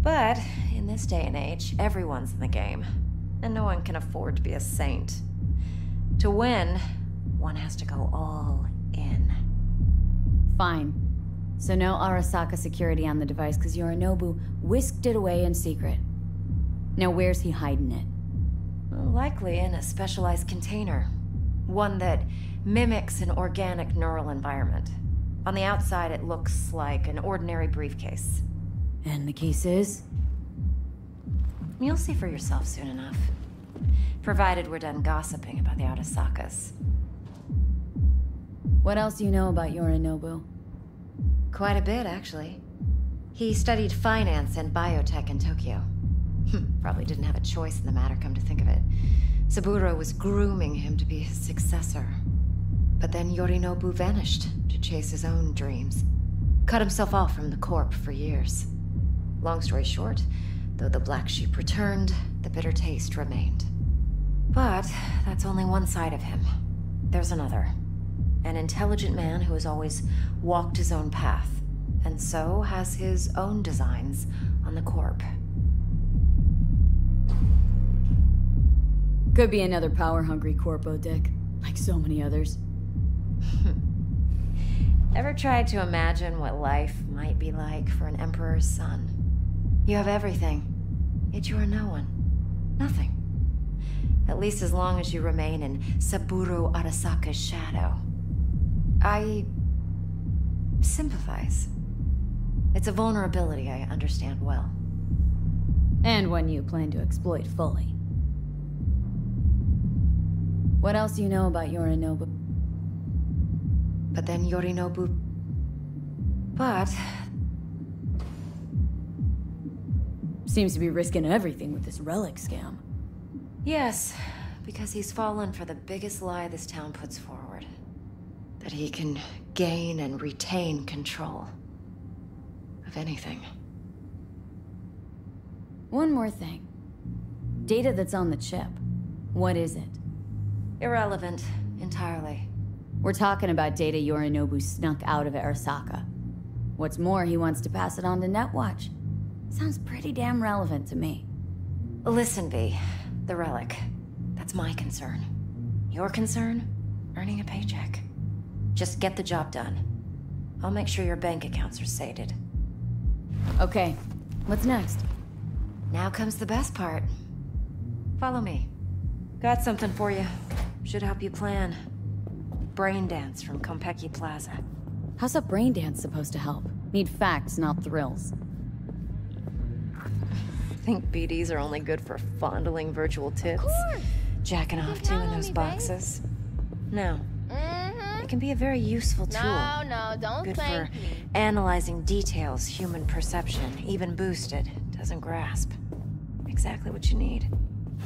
But in this day and age, everyone's in the game, and no one can afford to be a saint. To win, one has to go all in. Fine. So no Arasaka security on the device because Yorinobu whisked it away in secret. Now where's he hiding it? Likely in a specialized container. One that mimics an organic neural environment. On the outside, it looks like an ordinary briefcase. And the case is? You'll see for yourself soon enough. Provided we're done gossiping about the Arasakas. What else do you know about Yorinobu? Quite a bit, actually. He studied finance and biotech in Tokyo. Probably didn't have a choice in the matter, come to think of it. Saburo was grooming him to be his successor. But then Yorinobu vanished to chase his own dreams. Cut himself off from the Corp for years. Long story short, though the black sheep returned, the bitter taste remained. But that's only one side of him. There's another. An intelligent man who has always walked his own path, and so has his own designs on the Corp. Could be another power-hungry Corpo, Dick. Like so many others. Ever tried to imagine what life might be like for an Emperor's son? You have everything, yet you are no one. Nothing. At least as long as you remain in Saburo Arasaka's shadow. I sympathize. It's a vulnerability I understand well. And one you plan to exploit fully. What else do you know about Yorinobu? But then Yorinobu... But... Seems to be risking everything with this relic scam. Yes, because he's fallen for the biggest lie this town puts forward. That he can gain and retain control of anything. One more thing. Data that's on the chip. What is it? Irrelevant, entirely. We're talking about data Yorinobu snuck out of Arasaka. What's more, he wants to pass it on to Netwatch. Sounds pretty damn relevant to me. Listen, V. The relic. That's my concern. Your concern? Earning a paycheck. Just get the job done. I'll make sure your bank accounts are sated. Okay, what's next? Now comes the best part. Follow me. Got something for you. Should help you plan. Brain dance from Konpeki Plaza. How's a brain dance supposed to help? Need facts, not thrills. Think BDs are only good for fondling virtual tits? Jacking off to in those boxes? No. It can be a very useful tool. No, don't good thank for me. analyzing details human perception, even boosted, doesn't grasp. Exactly what you need.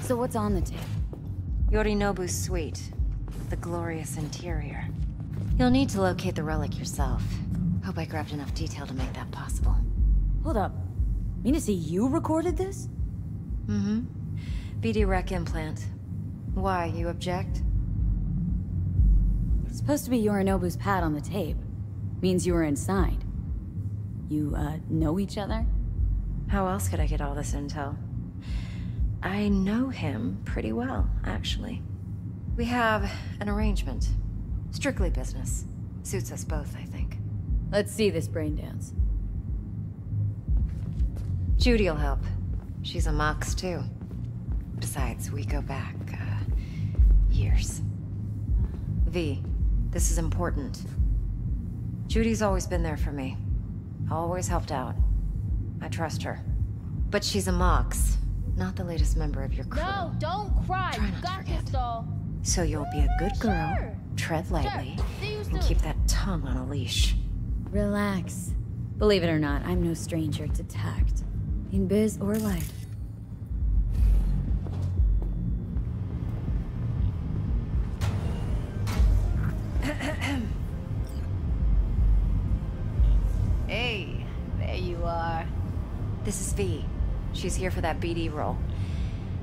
So what's on the tape? Yorinobu's suite, the glorious interior. You'll need to locate the relic yourself. Hope I grabbed enough detail to make that possible. Hold up. Mean to say you recorded this? Mm-hmm. BD rec implant. Why, you object? It's supposed to be Yorinobu's pad on the tape. Means you were inside. You, know each other? How else could I get all this intel? I know him pretty well, actually. We have an arrangement. Strictly business. Suits us both, I think. Let's see this brain dance. Judy'll help. She's a Mox, too. Besides, we go back, years. V, this is important. Judy's always been there for me. Always helped out. I trust her. But she's a Mox, not the latest member of your crew. No, don't cry. Try You not to got forget. this, doll. So you'll be a good girl, Sure. tread lightly, Sure. See you and soon. keep that tongue on a leash. Relax. Believe it or not, I'm no stranger to tact. In biz or life. Hey, there you are. This is V. She's here for that BD role.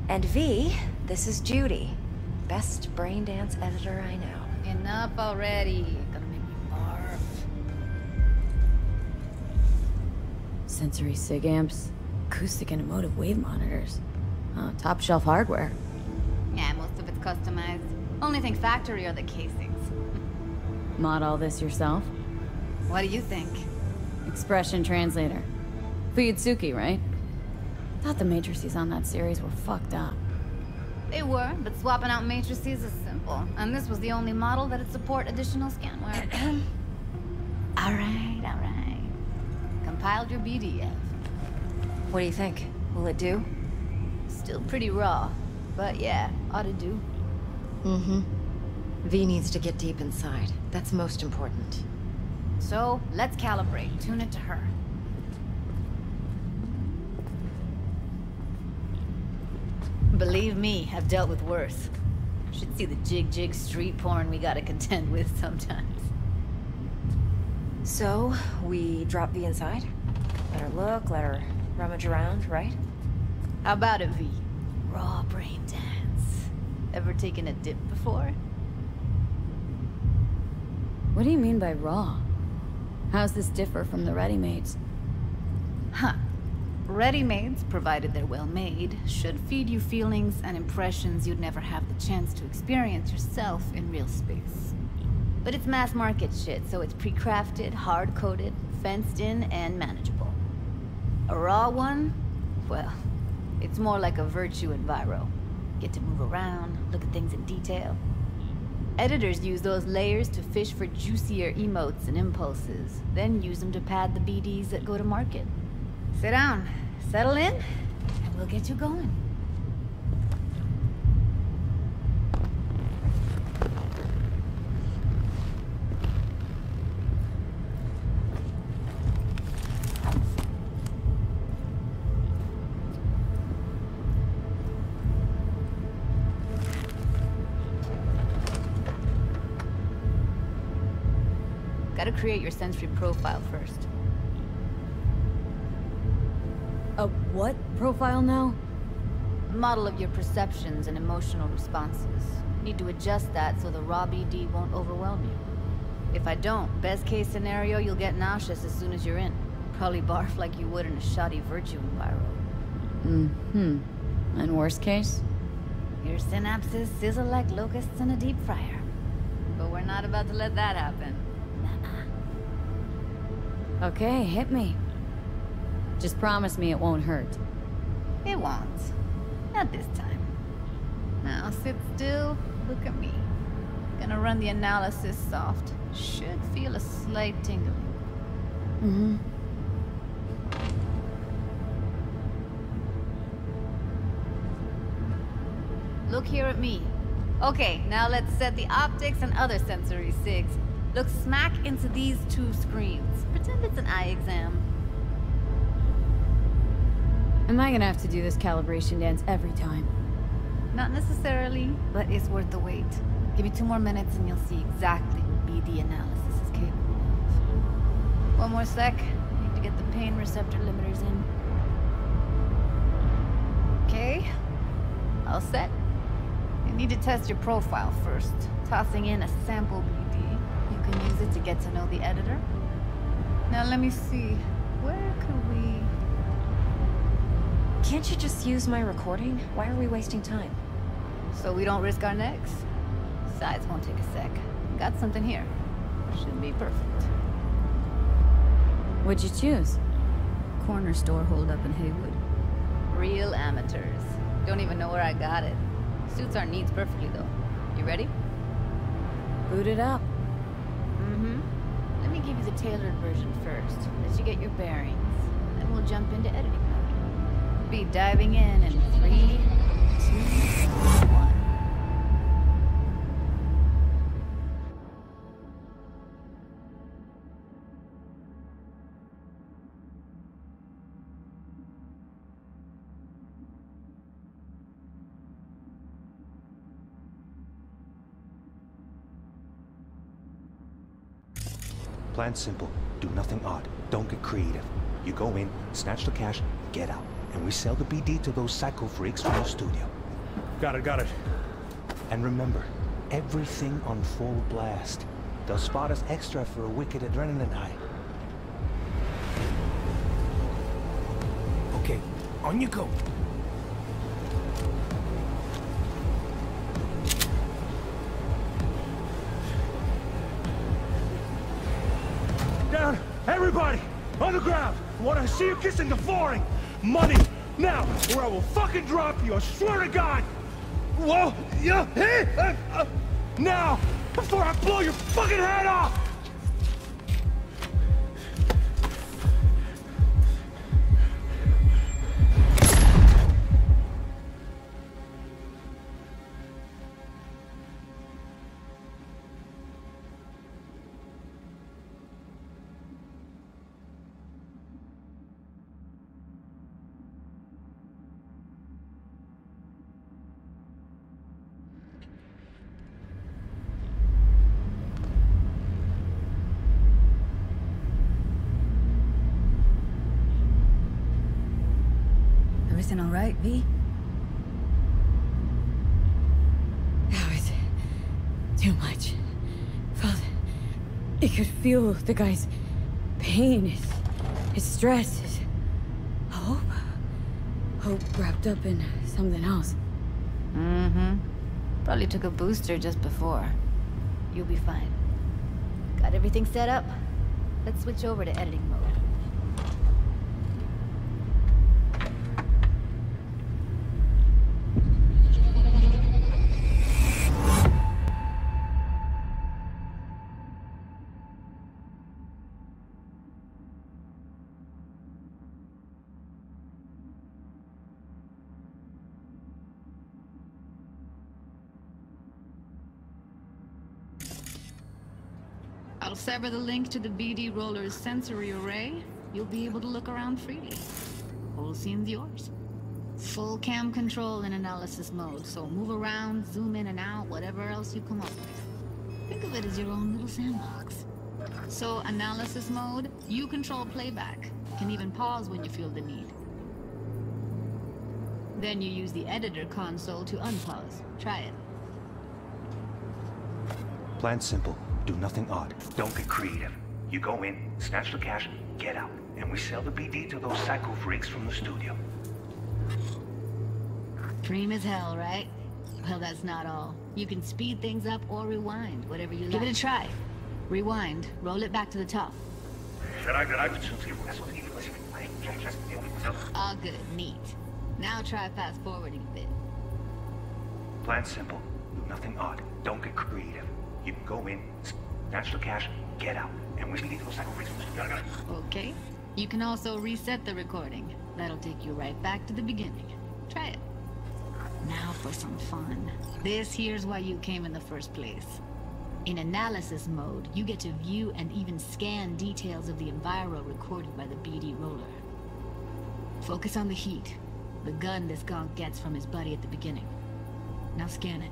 And V, this is Judy. Best brain dance editor I know. Enough already. Gonna make me barf. Sensory sig amps, acoustic and emotive wave monitors. Top shelf hardware. Yeah, most of it's customized. Only thing factory are the casings. Mod all this yourself? What do you think? Expression translator. Fuyutsuki, right? Thought the matrices on that series were fucked up. They were, but swapping out matrices is simple. And this was the only model that'd support additional scanware. Alright. Compiled your BDF. What do you think? Will it do? Still pretty raw, but yeah, ought to do. Mm-hmm. V needs to get deep inside. That's most important. So, let's calibrate. Tune it to her. Believe me, I've dealt with worse. Should see the jig street porn we gotta contend with sometimes. So, we drop V inside? Let her look, let her rummage around, right? How about it, V? Raw brain dance. Ever taken a dip before? What do you mean by raw? How's this differ from the ready-mades? Huh. Ready-mades, provided they're well made, should feed you feelings and impressions you'd never have the chance to experience yourself in real space. But it's mass market shit, so it's pre-crafted, hard-coded, fenced in, and manageable. A raw one? Well, it's more like a virtue enviro. Get to move around, look at things in detail. Editors use those layers to fish for juicier emotes and impulses, then use them to pad the BDs that go to market. Sit down, settle in, and we'll get you going. Gotta create your sensory profile first. A what profile now? Model of your perceptions and emotional responses. Need to adjust that so the raw BD won't overwhelm you. If I don't, best case scenario, you'll get nauseous as soon as you're in. Probably barf like you would in a shoddy virtue enviro. Mm-hmm. And worst case? Your synapses sizzle like locusts in a deep fryer. But we're not about to let that happen. Nuh-uh. Okay, hit me. Just promise me it won't hurt. It won't. Not this time. Now sit still, look at me. Gonna run the analysis soft. Should feel a slight tingling. Mm-hmm. Look here at me. Okay, now let's set the optics and other sensory sigs. Look smack into these two screens. Pretend it's an eye exam. Am I gonna have to do this calibration dance every time? Not necessarily, but it's worth the wait. Give me 2 more minutes and you'll see exactly what BD analysis is capable of. 1 more sec. Need to get the pain receptor limiters in. Okay. All set. You need to test your profile first. Tossing in a sample BD. You can use it to get to know the editor. Now let me see. Where could we... Can't you just use my recording? Why are we wasting time? So we don't risk our necks. Besides, won't take a sec. Got something here. Should be perfect. What'd you choose? Corner store holdup in Haywood. Real amateurs. Don't even know where I got it. Suits our needs perfectly, though. You ready? Boot it up. Mm-hmm. Let me give you the tailored version first. Let you get your bearings. Then we'll jump into editing mode. Be diving in 3, 2, 1. Plan simple. Do nothing odd. Don't get creative. You go in, snatch the cash, get out. And we sell the BD to those psycho freaks from the studio. Got it. And remember, everything on full blast. They'll spot us extra for a wicked adrenaline high. Okay, on you go. Down! Everybody! On the ground! I want to see you kissing the flooring! Money! Now! Or I will fucking drop you! I swear to God! Whoa! Yeah! Hey! Now! Before I blow your fucking head off! Everything all right, V? That was too much. You could feel the guy's pain, his stress, his hope. Hope wrapped up in something else. Mm-hmm. Probably took a booster just before. You'll be fine. Got everything set up? Let's switch over to editing mode. I'll sever the link to the BD Roller's sensory array. You'll be able to look around freely. Whole scene's yours. Full cam control in analysis mode, so move around, zoom in and out, whatever else you come up with. Think of it as your own little sandbox. So, analysis mode, you control playback. Can even pause when you feel the need. Then you use the editor console to unpause. Try it. Plan simple. Do nothing odd. Don't get creative. You go in, snatch the cash, get out. And we sell the BD to those psycho freaks from the studio. Dream as hell, right? Well, that's not all. You can speed things up or rewind, whatever you like. Give it a try. Rewind. Roll it back to the top. All good. Neat. Now try fast forwarding a bit. Plan simple. Do nothing odd. Don't get creative. You can go in, snatch the cash, get out, and we need to cycle freaks. Okay. You can also reset the recording. That'll take you right back to the beginning. Try it. Now for some fun. This here's why you came in the first place. In analysis mode, you get to view and even scan details of the enviro recorded by the BD roller. Focus on the heat, the gun this gonk gets from his buddy at the beginning. Now scan it.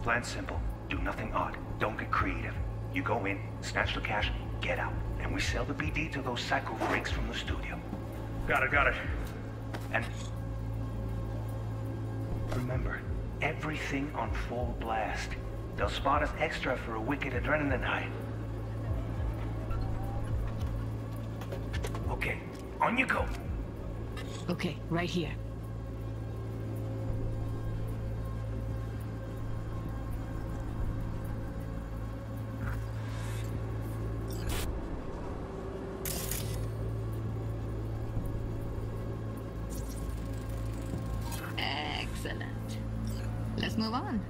Plan simple. Do nothing odd. Don't get creative. You go in, snatch the cash, get out, and we sell the BD to those psycho freaks from the studio. Got it. And remember, everything on full blast. They'll spot us extra for a wicked adrenaline high. Okay, on you go. Okay, right here. Excellent. Let's move on.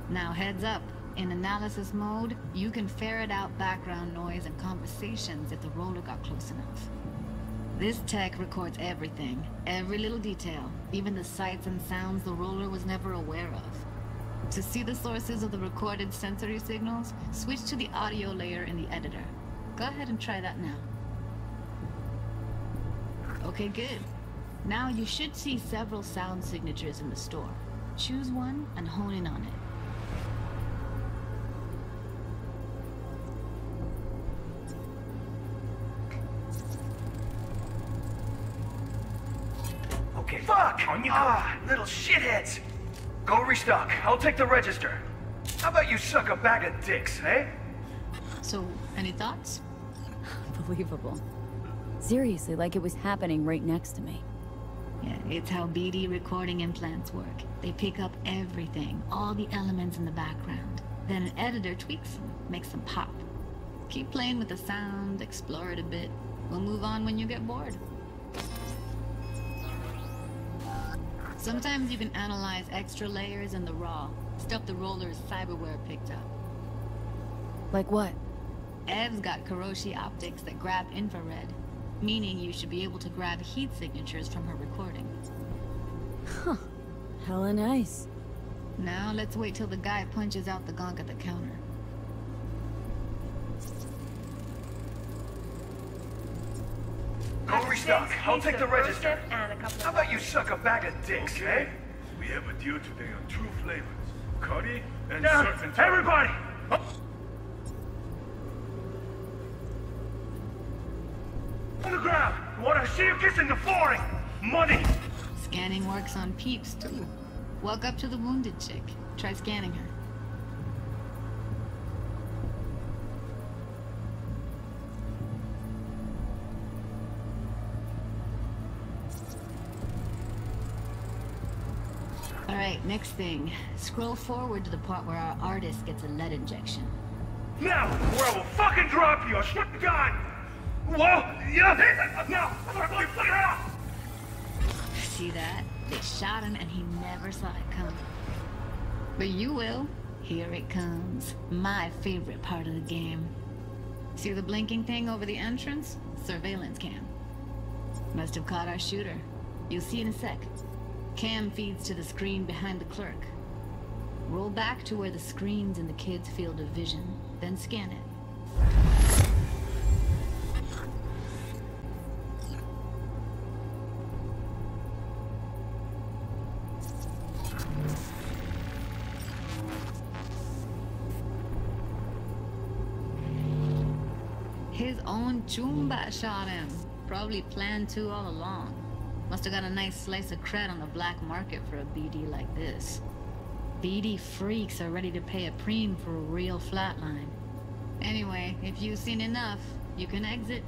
Now heads up. In analysis mode, you can ferret out background noise and conversations if the roller got close enough. This tech records everything, every little detail, even the sights and sounds the roller was never aware of. To see the sources of the recorded sensory signals, switch to the audio layer in the editor. Go ahead and try that now. Okay, good. Now you should see several sound signatures in the store. Choose one and hone in on it. Okay. Fuck! On you go. Little shitheads! Go restock. I'll take the register. How about you suck a bag of dicks, eh? So, any thoughts? Unbelievable. Seriously, like it was happening right next to me. Yeah, it's how BD recording implants work. They pick up everything, all the elements in the background. Then an editor tweaks them, makes them pop. Keep playing with the sound, explore it a bit. We'll move on when you get bored. Sometimes you can analyze extra layers in the raw, stuff the roller's cyberware picked up. Like what? Ev's got Kiroshi optics that grab infrared, meaning you should be able to grab heat signatures from her recording. Huh. Hella nice. Now let's wait till the guy punches out the gonk at the counter. Go restock. I'll take the register. How about you suck a bag of dicks, eh? We have a deal today on 2 flavors. Curry and Down! surf and turf. Everybody! On the ground! I want to see you kissing the flooring! Money! Scanning works on peeps, too. Walk up to the wounded chick. Try scanning her. Alright, next thing. Scroll forward to the part where our artist gets a lead injection. Now, or I will fucking drop you! I swear to God! Whoa! Yeah! Now! See that? They shot him and he never saw it coming. But you will. Here it comes. My favorite part of the game. See the blinking thing over the entrance? Surveillance cam. Must have caught our shooter. You'll see in a sec. Cam feeds to the screen behind the clerk. Roll back to where the screen's in the kid's field of vision, then scan it. His own Chumba shot him. Probably planned to all along. Must have got a nice slice of cred on the black market for a BD like this. BD freaks are ready to pay a preem for a real flatline. Anyway, if you've seen enough, you can exit.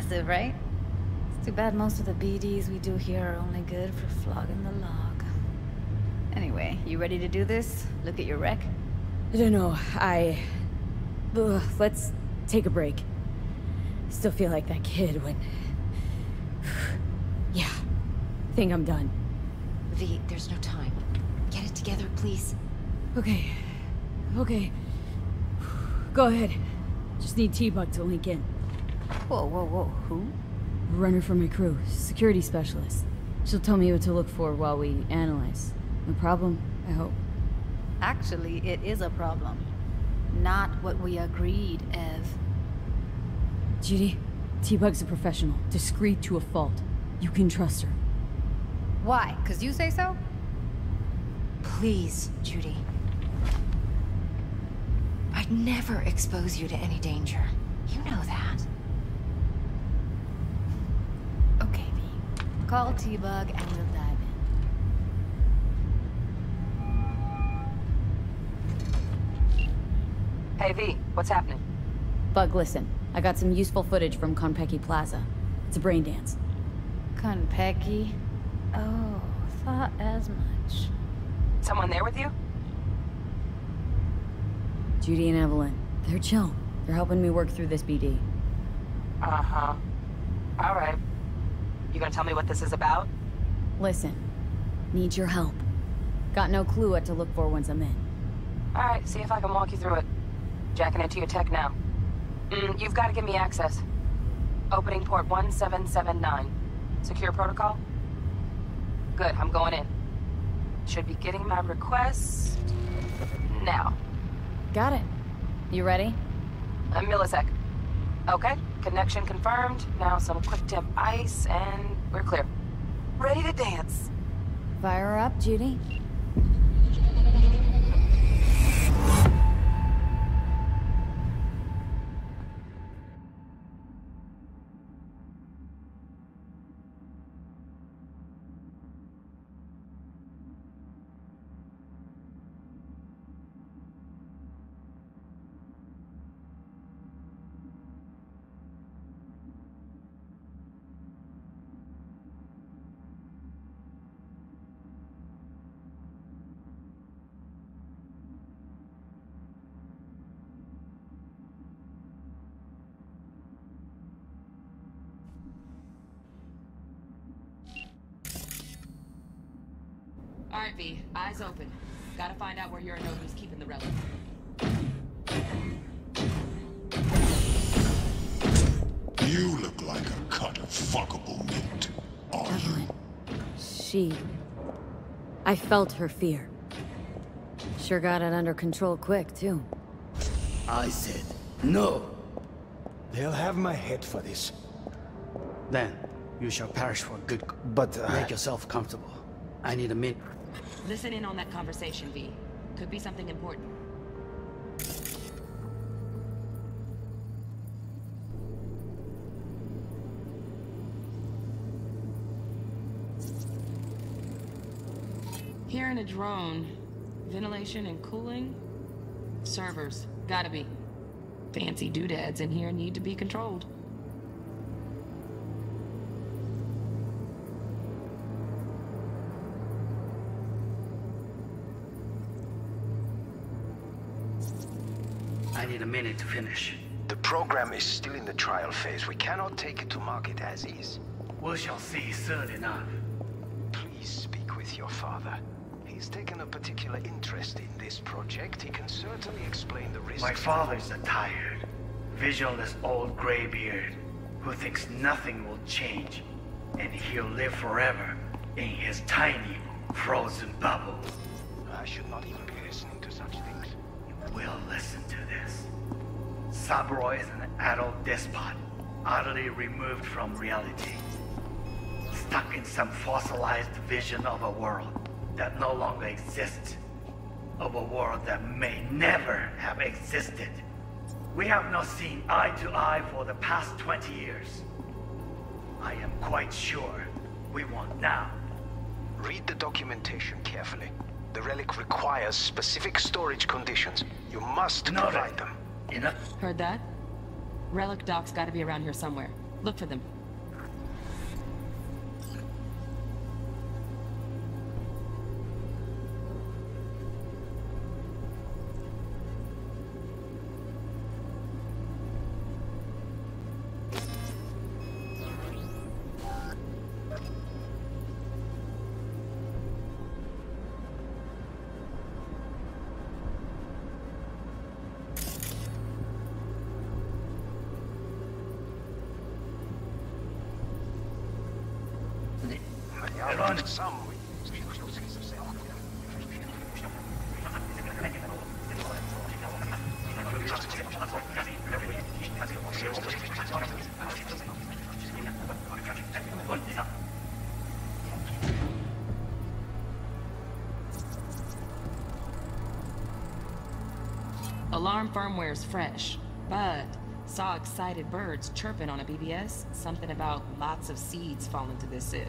Impressive, right? It's too bad most of the BDs we do here are only good for flogging the log. Anyway, you ready to do this? Look at your wreck? I don't know, let's take a break. Still feel like that kid when... Yeah, think I'm done. V, there's no time. Get it together, please. Okay. Go ahead. Just need T-Bug to link in. Whoa, who? Runner for my crew, security specialist. She'll tell me what to look for while we analyze. No problem, I hope. Actually, it is a problem. Not what we agreed, Ev. Judy, T-Bug's a professional, discreet to a fault. You can trust her. Why? 'Cause you say so? Please, Judy. I'd never expose you to any danger. You know that. Okay, V. Call T-Bug and we'll dive in. Hey, V. What's happening? Bug, listen. I got some useful footage from Konpeki Plaza. It's a brain dance. Konpeki? Oh, thought as much. Someone there with you? Judy and Evelyn. They're chill. They're helping me work through this BD. Uh-huh. All right. You gonna tell me what this is about? Listen. Need your help. Got no clue what to look for once I'm in. All right, see if I can walk you through it. Jacking into your tech now. You've got to give me access. Opening port 1779. Secure protocol? Good, I'm going in. Should be getting my request... now. Got it. You ready? A millisec. Okay, connection confirmed. Now some quick temp ice, and we're clear. Ready to dance. Fire her up, Judy. Alright, V. Eyes open. Gotta find out where Yorinobu's keeping the relic. You look like a cut of fuckable meat, are you? I felt her fear. Sure got it under control quick, too. I said, no. They'll have my head for this. Then, you shall perish for good... But, make yourself comfortable. I need a minute. Listen in on that conversation, V. Could be something important. Here in a drone. Ventilation and cooling? Servers. Gotta be. Fancy doodads in here need to be controlled. I need a minute to finish. The program is still in the trial phase. We cannot take it to market as is. We shall see soon enough. Please speak with your father. He's taken a particular interest in this project. He can certainly explain the risks. My father's a tired, visionless old graybeard who thinks nothing will change, and he'll live forever in his tiny, frozen bubble. I should not even be listening to such things. We'll listen to this. Saburo is an adult despot, utterly removed from reality. Stuck in some fossilized vision of a world that no longer exists. Of a world that may never have existed. We have not seen eye to eye for the past 20 years. I am quite sure we won't now. Read the documentation carefully. The relic requires specific storage conditions. You must provide them. Enough. Heard that? Relic doc's gotta be around here somewhere. Look for them. Alarm firmware is fresh, but saw excited birds chirping on a BBS. Something about lots of seeds falling to this sieve.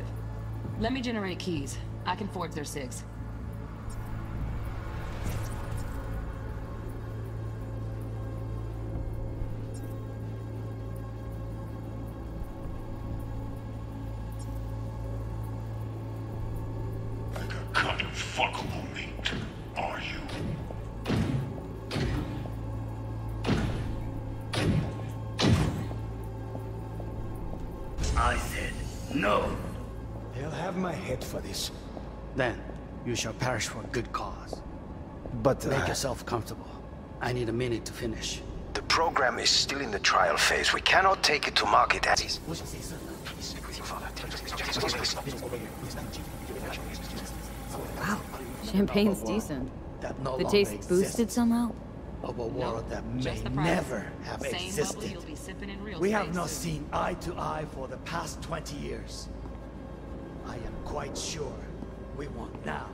Let me generate keys. I can forge their SIGs. Like a cut of fuckable meat, are you? I said no. They'll have my head for this. Then, you shall perish for a good cause. But, Make yourself comfortable. I need a minute to finish. The program is still in the trial phase. We cannot take it to market as is. Wow, champagne's decent. The taste boosted somehow? Of a world that may never have existed. We have not seen eye to eye for the past 20 years. I am quite sure we want now.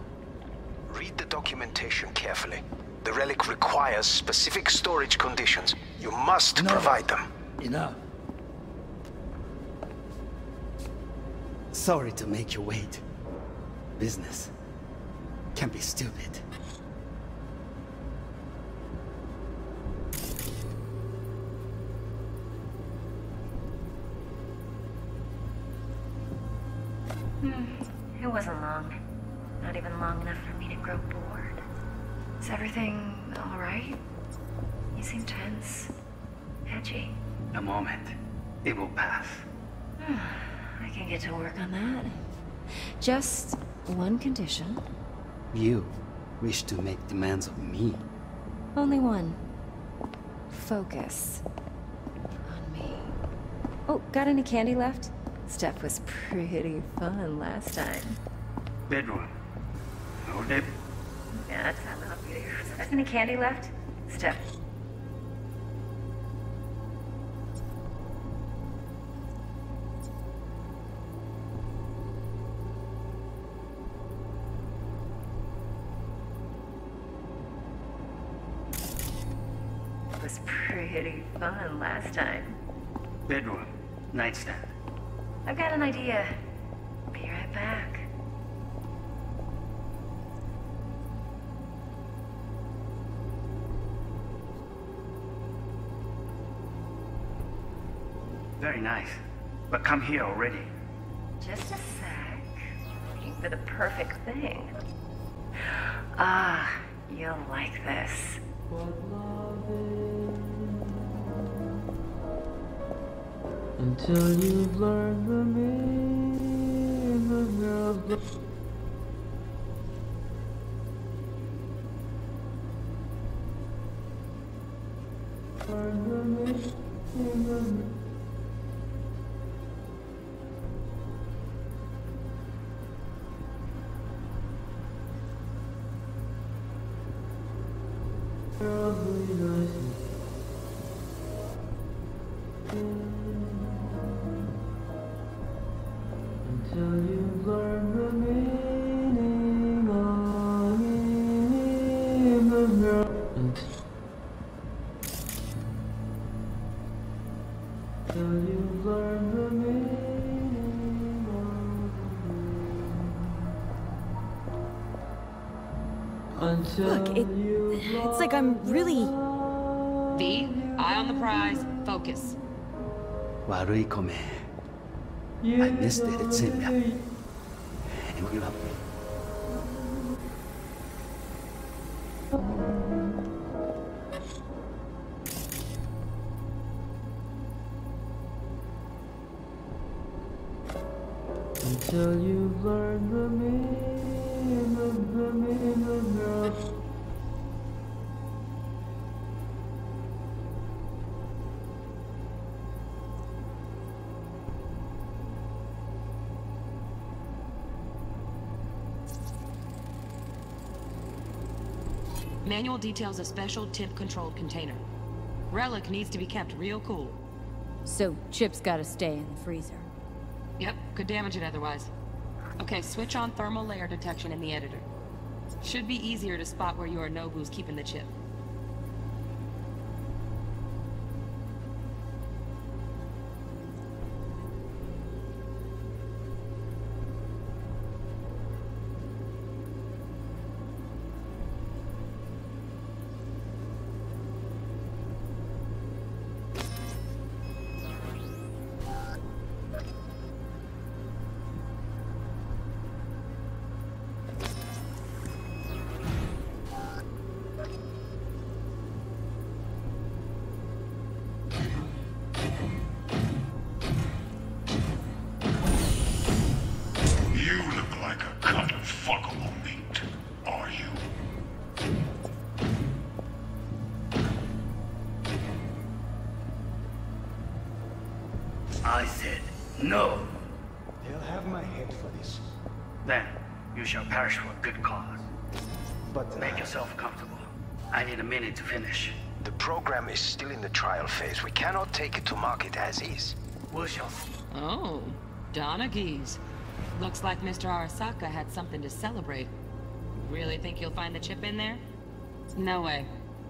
Read the documentation carefully. The relic requires specific storage conditions. You must provide them. Enough. Sorry to make you wait. Business can be stupid. It wasn't long. Not even long enough for me to grow bored. Is everything all right? You seem tense. Edgy. A moment. It will pass. I can get to work on that. Just one condition. You wish to make demands of me. Only one. Focus on me. Oh, got any candy left? Stuff was pretty fun last time. Bedroom. No dip. Yeah, that's not enough. Any candy left? Stuff. It was pretty fun last time. Bedroom. Nightstand. I've got an idea. Be right back. Very nice. But come here already. Just a sec. Looking for the perfect thing. Ah, you'll like this. Until you've learned the meaning of the until you've learned the meaning of the until you've learned the meaning of until Look, it's like I'm really... V, eye on the prize, focus. 悪い米. I missed it, it's in me. Anyone up? Until you've learned the meaning of love. Manual details a special temp-controlled container. Relic needs to be kept real cool. So, Chip's gotta stay in the freezer. Yep, could damage it otherwise. Okay, switch on thermal layer detection in the editor. Should be easier to spot where Yorinobu's keeping the chip. I said no. They'll have my head for this. Then you shall perish for a good cause. But make yourself comfortable. I need a minute to finish. The program is still in the trial phase. We cannot take it to market as is. We shall see. Oh, Donaghy's. Looks like Mr. Arasaka had something to celebrate. Really think you'll find the chip in there? No way.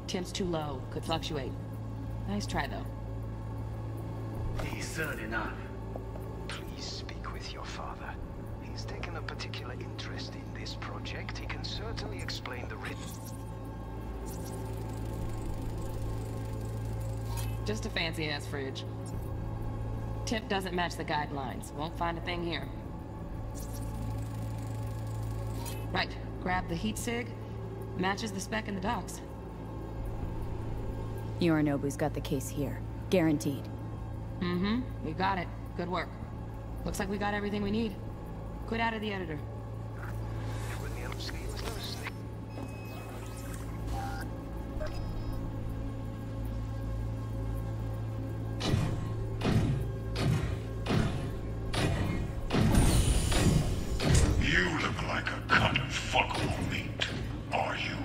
Temp's too low. Could fluctuate. Nice try, though. He's soon enough. Please speak with your father. He's taken a particular interest in this project. He can certainly explain the written. Just a fancy-ass fridge. Tip doesn't match the guidelines. Won't find a thing here. Right. Grab the heat sig. Matches the spec in the docs. Yorinobu's got the case here. Guaranteed. Mm-hmm. We got it. Good work. Looks like we got everything we need. Quit out of the editor. You look like a cut of fuckable meat, are you?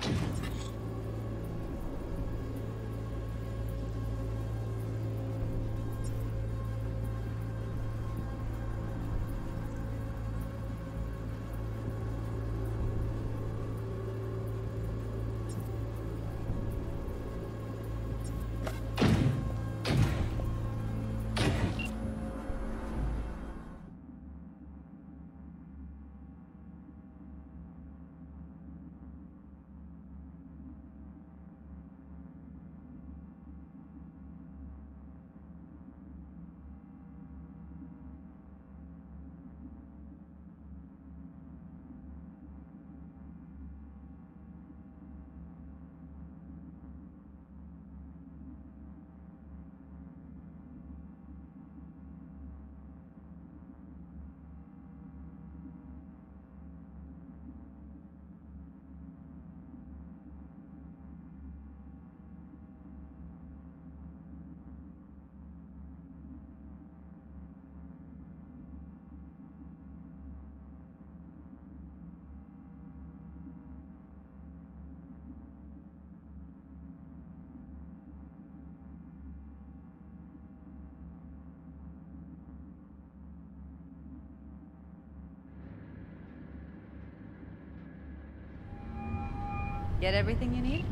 Get everything you need?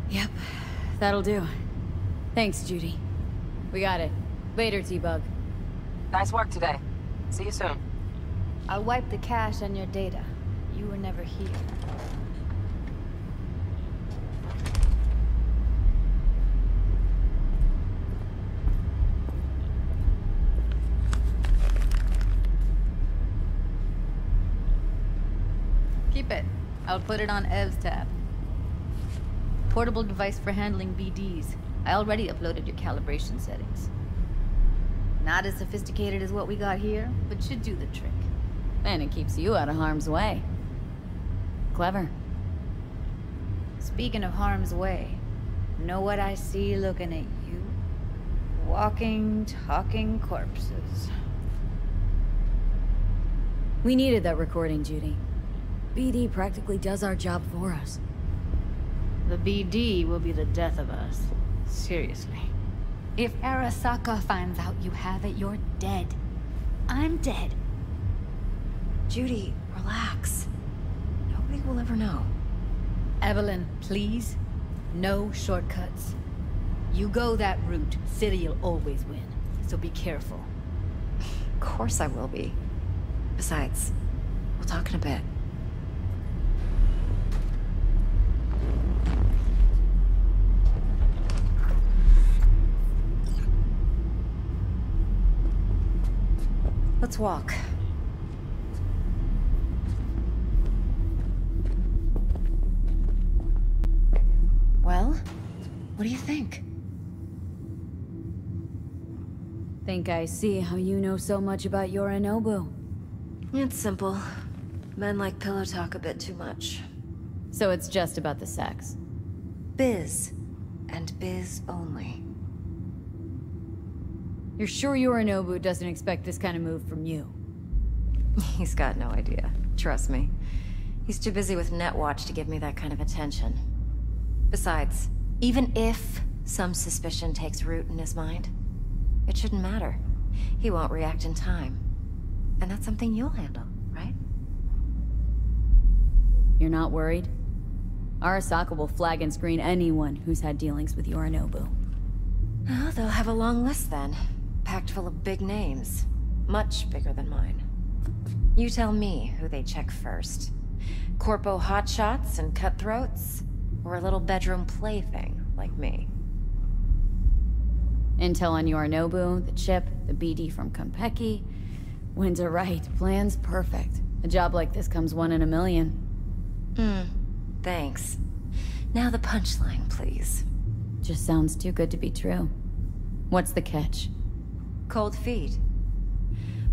Yep, that'll do. Thanks, Judy. We got it. Later, T-Bug. Nice work today. See you soon. I'll wipe the cache on your data. You were never here. Keep it. I'll put it on Ev's tab. Portable device for handling BDs. I already uploaded your calibration settings. Not as sophisticated as what we got here, but should do the trick. And it keeps you out of harm's way. Clever. Speaking of harm's way, know what I see looking at you? Walking, talking corpses. We needed that recording, Judy. BD practically does our job for us. The BD will be the death of us. Seriously. If Arasaka finds out you have it, you're dead. I'm dead. Judy, relax. Nobody will ever know. Evelyn, please. No shortcuts. You go that route, City'll always win. So be careful. Of course I will be. Besides, we'll talk in a bit. Let's walk. Well, what do you think? Think I see how you know so much about Yorinobu. It's simple. Men like pillow talk a bit too much. So it's just about the sex. Biz. And biz only. You're sure Yorinobu doesn't expect this kind of move from you? He's got no idea. Trust me. He's too busy with Netwatch to give me that kind of attention. Besides, even if some suspicion takes root in his mind, it shouldn't matter. He won't react in time. And that's something you'll handle, right? You're not worried? Arasaka will flag and screen anyone who's had dealings with Yorinobu. Oh, they'll have a long list then. Packed full of big names. Much bigger than mine. You tell me who they check first. Corpo hotshots and cutthroats? Or a little bedroom plaything like me? Intel on Yorinobu, the chip, the BD from Konpeki. Winds are right, plan's perfect. A job like this comes 1 in a million. Thanks. Now the punchline, please. Just sounds too good to be true. What's the catch? Cold feet.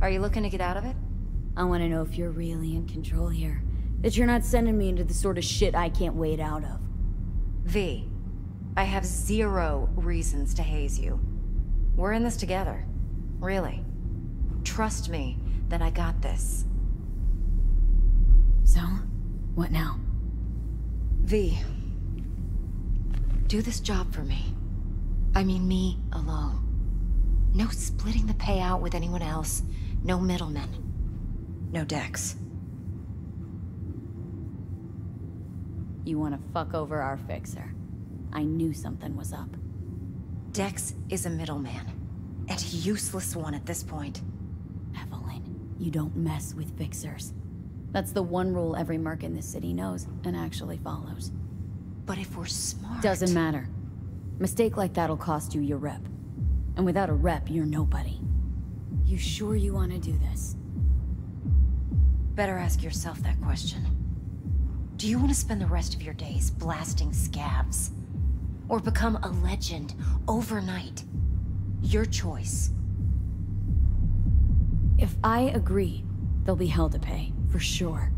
Are you looking to get out of it? I want to know if you're really in control here. That you're not sending me into the sort of shit I can't wait out of. V, I have 0 reasons to haze you. We're in this together. Really. Trust me that I got this. So, what now? V, do this job for me. I mean me alone. No splitting the payout with anyone else. No middlemen. No Dex. You want to fuck over our fixer. I knew something was up. Dex is a middleman. And a useless one at this point. Evelyn, you don't mess with fixers. That's the one rule every merc in this city knows and actually follows. But if we're smart... Doesn't matter. Mistake like that'll cost you your rep. And without a rep, you're nobody. You sure you want to do this? Better ask yourself that question. Do you want to spend the rest of your days blasting scabs? Or become a legend overnight? Your choice. If I agree, there'll be hell to pay, for sure.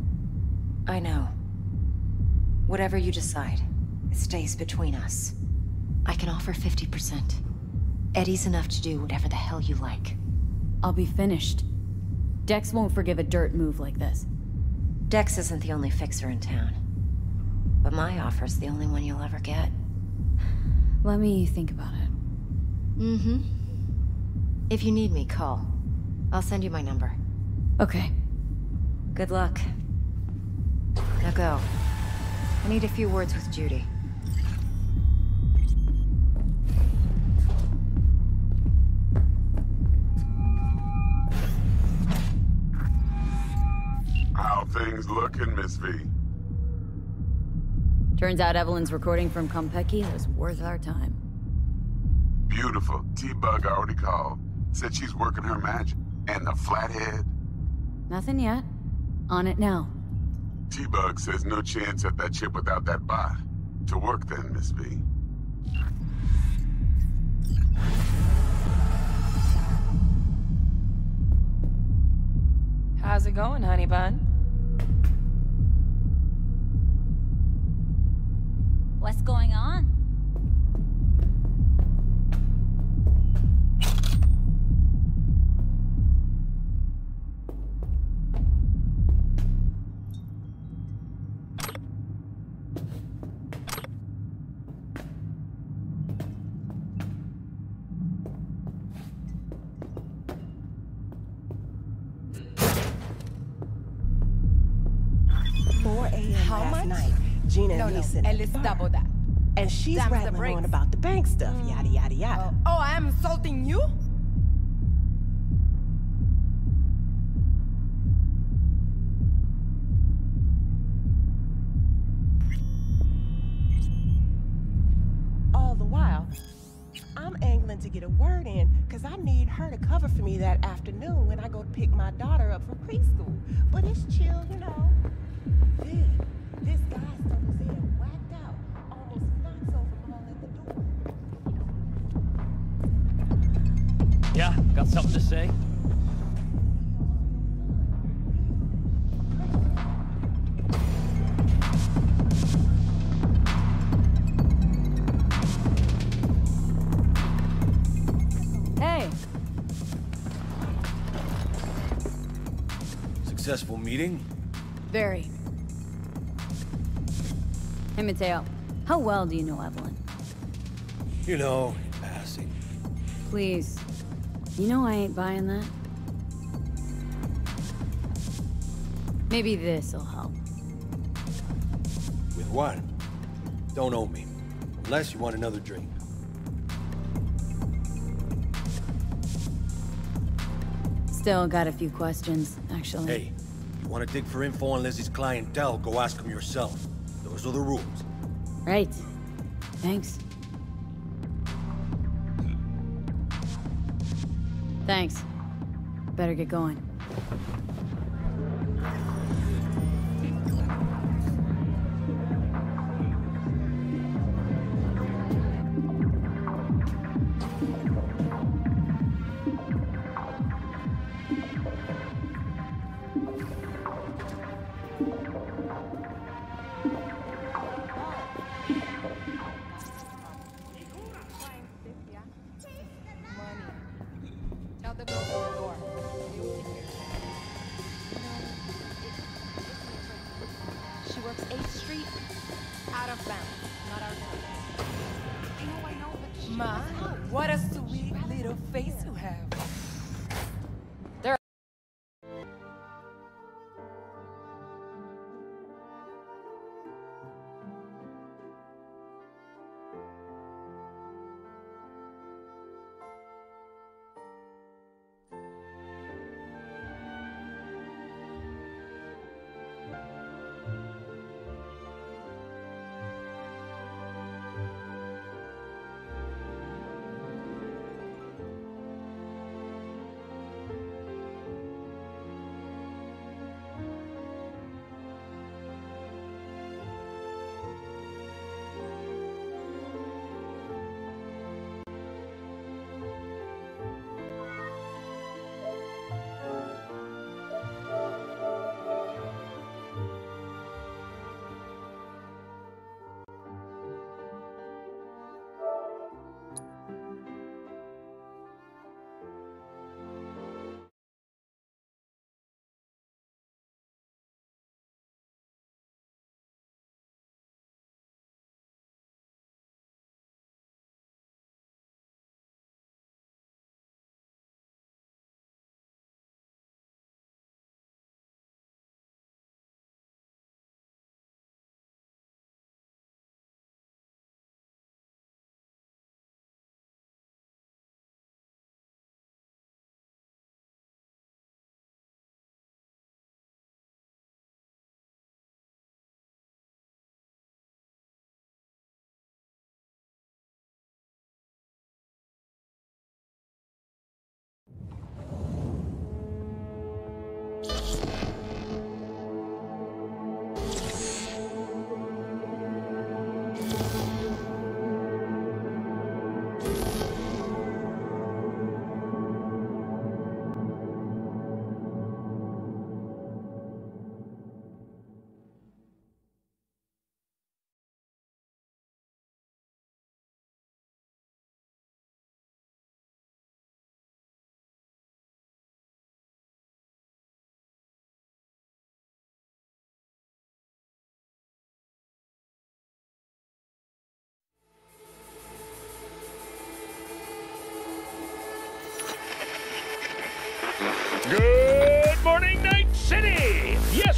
I know. Whatever you decide, it stays between us. I can offer 50%. Eddie's enough to do whatever the hell you like. I'll be finished. Dex won't forgive a dirt move like this. Dex isn't the only fixer in town. But my offer's the only one you'll ever get. Let me think about it. If you need me, call. I'll send you my number. Okay. Good luck. Now go. I need a few words with Judy. How things looking, Miss V? Turns out Evelyn's recording from Konpeki was worth our time. Beautiful. T-Bug already called. Said she's working her magic. And the flathead? Nothing yet. On it now. T-Bug says no chance at that chip without that bot. To work then, Miss V. How's it going, honey bun? What's going on? Gina No, and me no, sitting at at the least bar. double that. And she's Times the rattling brakes. on about the bank stuff, yada, yada, yada. Oh, I am insulting you? All the while, I'm angling to get a word in because I need her to cover for me that afternoon when I go to pick my daughter up from preschool. But it's chill, you know. Then, this guy stumbles in, whacked out, almost knocks over Paul at the door. Yeah, got something to say? Hey! Successful meeting? Very. Hey, Mateo. How well do you know Evelyn? You know, in passing. Please. You know I ain't buying that. Maybe this'll help. With what? Don't owe me. Unless you want another drink. Still got a few questions, actually. Hey, you want to dig for info on Lizzie's clientele, go ask them yourself. Those are the rules. Right. Thanks. Thanks. Better get going. Tell them to open the door. She works 8th Street. Out of bounds, not our I know, but she Ma, what a sweet little face you have. There.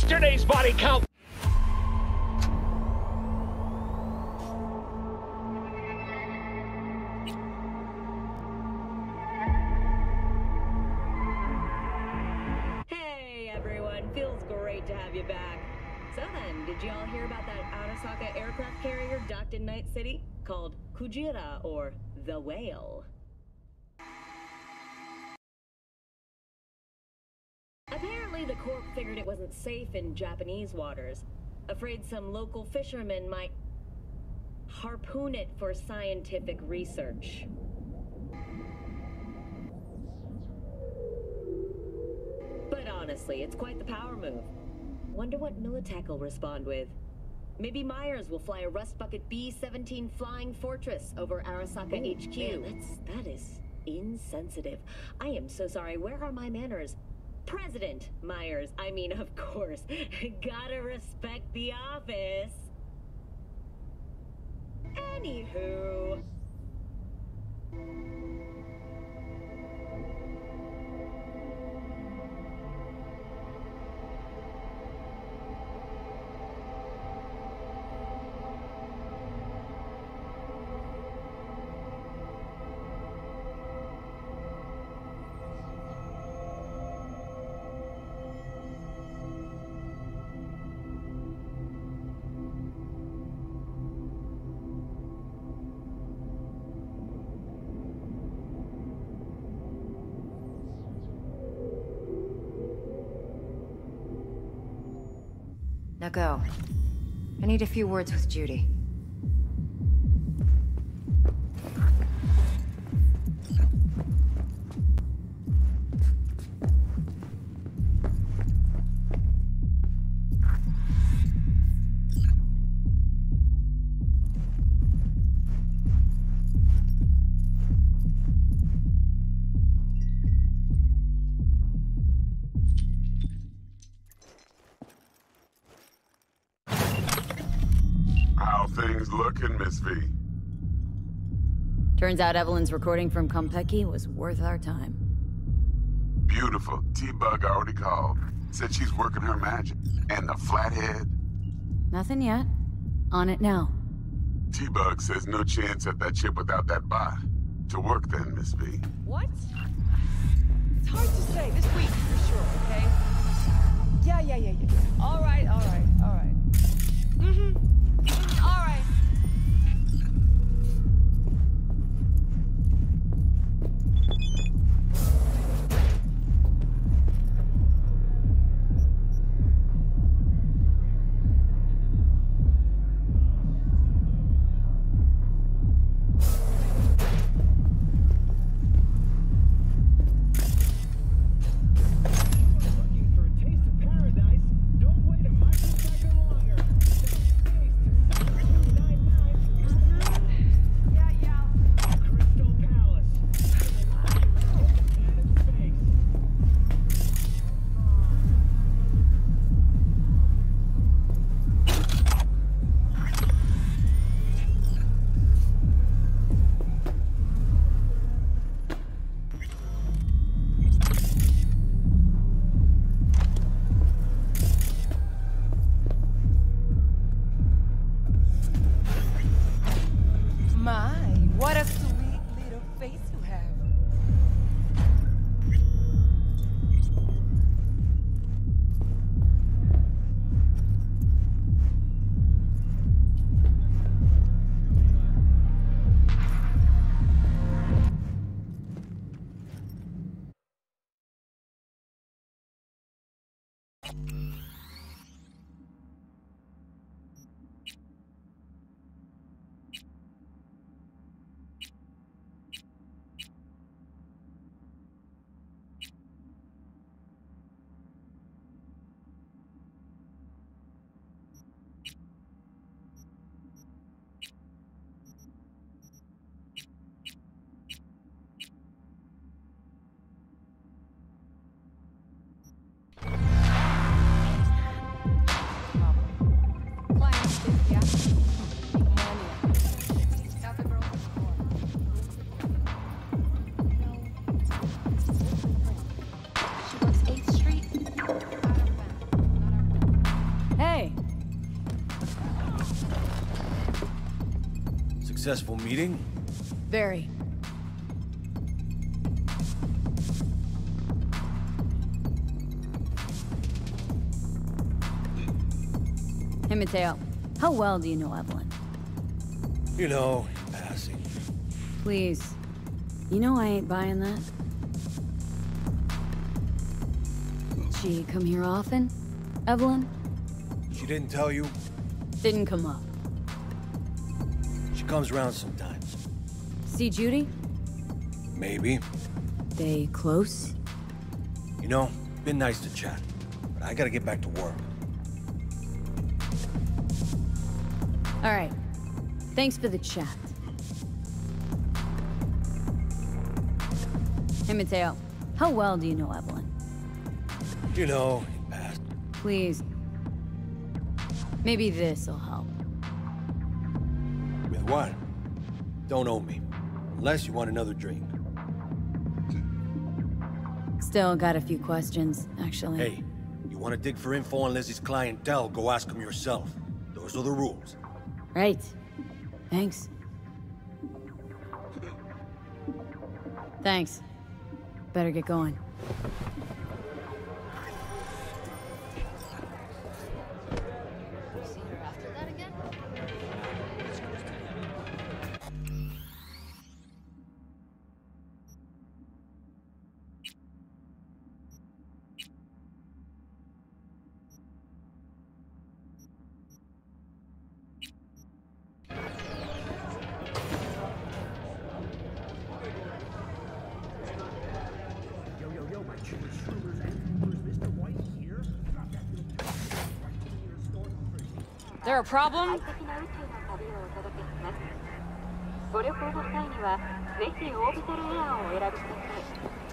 yesterday's body count. Hey everyone, feels great to have you back. So then, did y'all hear about that Arasaka aircraft carrier docked in Night City? Called Kujira, or the Whale. Apparently the Corp figured it wasn't safe in Japanese waters. Afraid some local fishermen might harpoon it for scientific research. But honestly, it's quite the power move. Wonder what Militech will respond with. Maybe Myers will fly a Rust Bucket B-17 Flying Fortress over Arasaka HQ. Man, that is insensitive. I am so sorry. Where are my manners? President Myers. I mean, of course. Gotta respect the office. Anywho. Now go. I need a few words with Judy. Things looking, Miss V? Turns out Evelyn's recording from Konpeki was worth our time. Beautiful. T-Bug already called. Said she's working her magic. And the flathead? Nothing yet. On it now. T-Bug says no chance at that chip without that bot. To work then, Miss V. What? It's hard to say. This week, for sure, okay? Yeah. All right. Mm-hmm. All right. Successful meeting? Very. Hey, Mateo. How well do you know Evelyn? You know, passing. Please. You know I ain't buying that. She come here often? Evelyn? She didn't tell you? Didn't come up. She comes around sometimes. See Judy? Maybe. They close? You know, been nice to chat, but I gotta get back to work. All right. Thanks for the chat. Hey, Mateo. How well do you know Evelyn? You know, it passed. Please. Maybe this'll help. With what? Don't owe me. Unless you want another drink. Still got a few questions, actually. Hey, you want to dig for info on Lizzie's clientele, go ask them yourself. Those are the rules. Right. Thanks. Thanks. Better get going. There a problem? ご旅行の際にはぜひオービタルエアーをお選びください。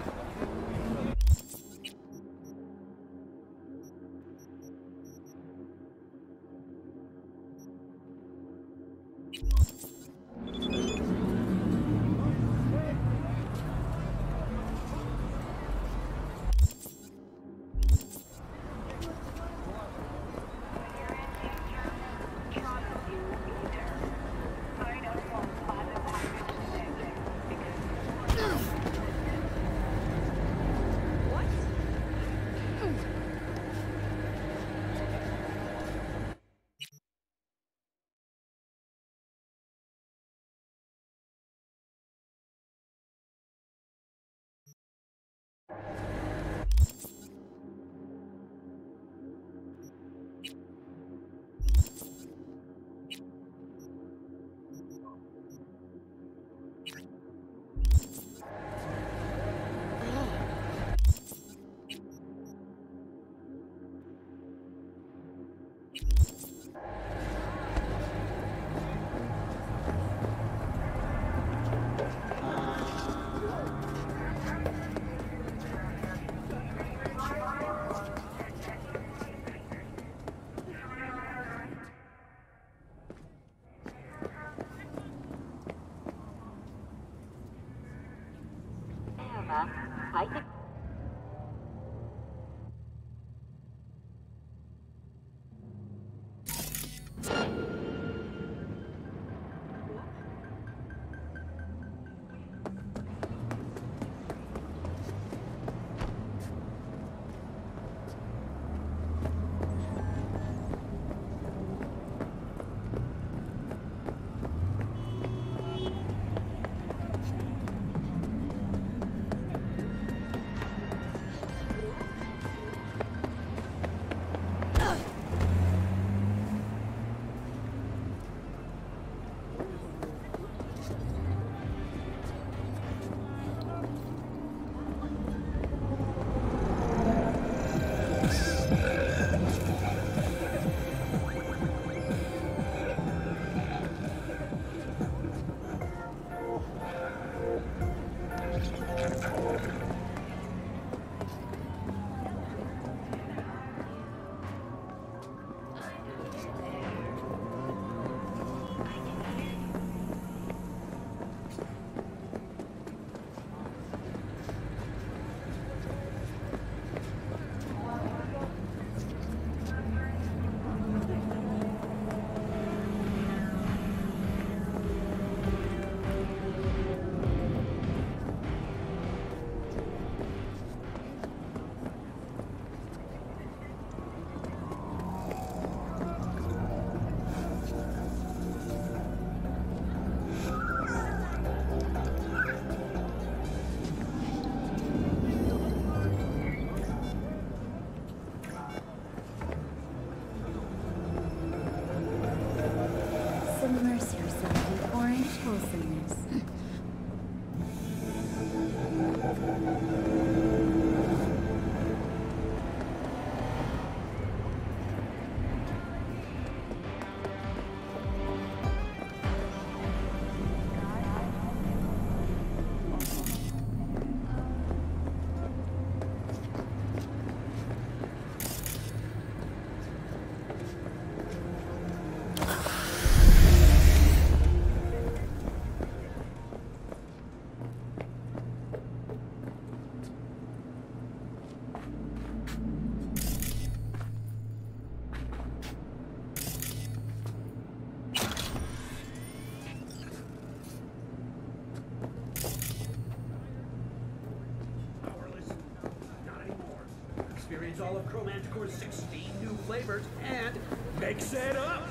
finds all of Chromanticore's 16 new flavors and makes it up.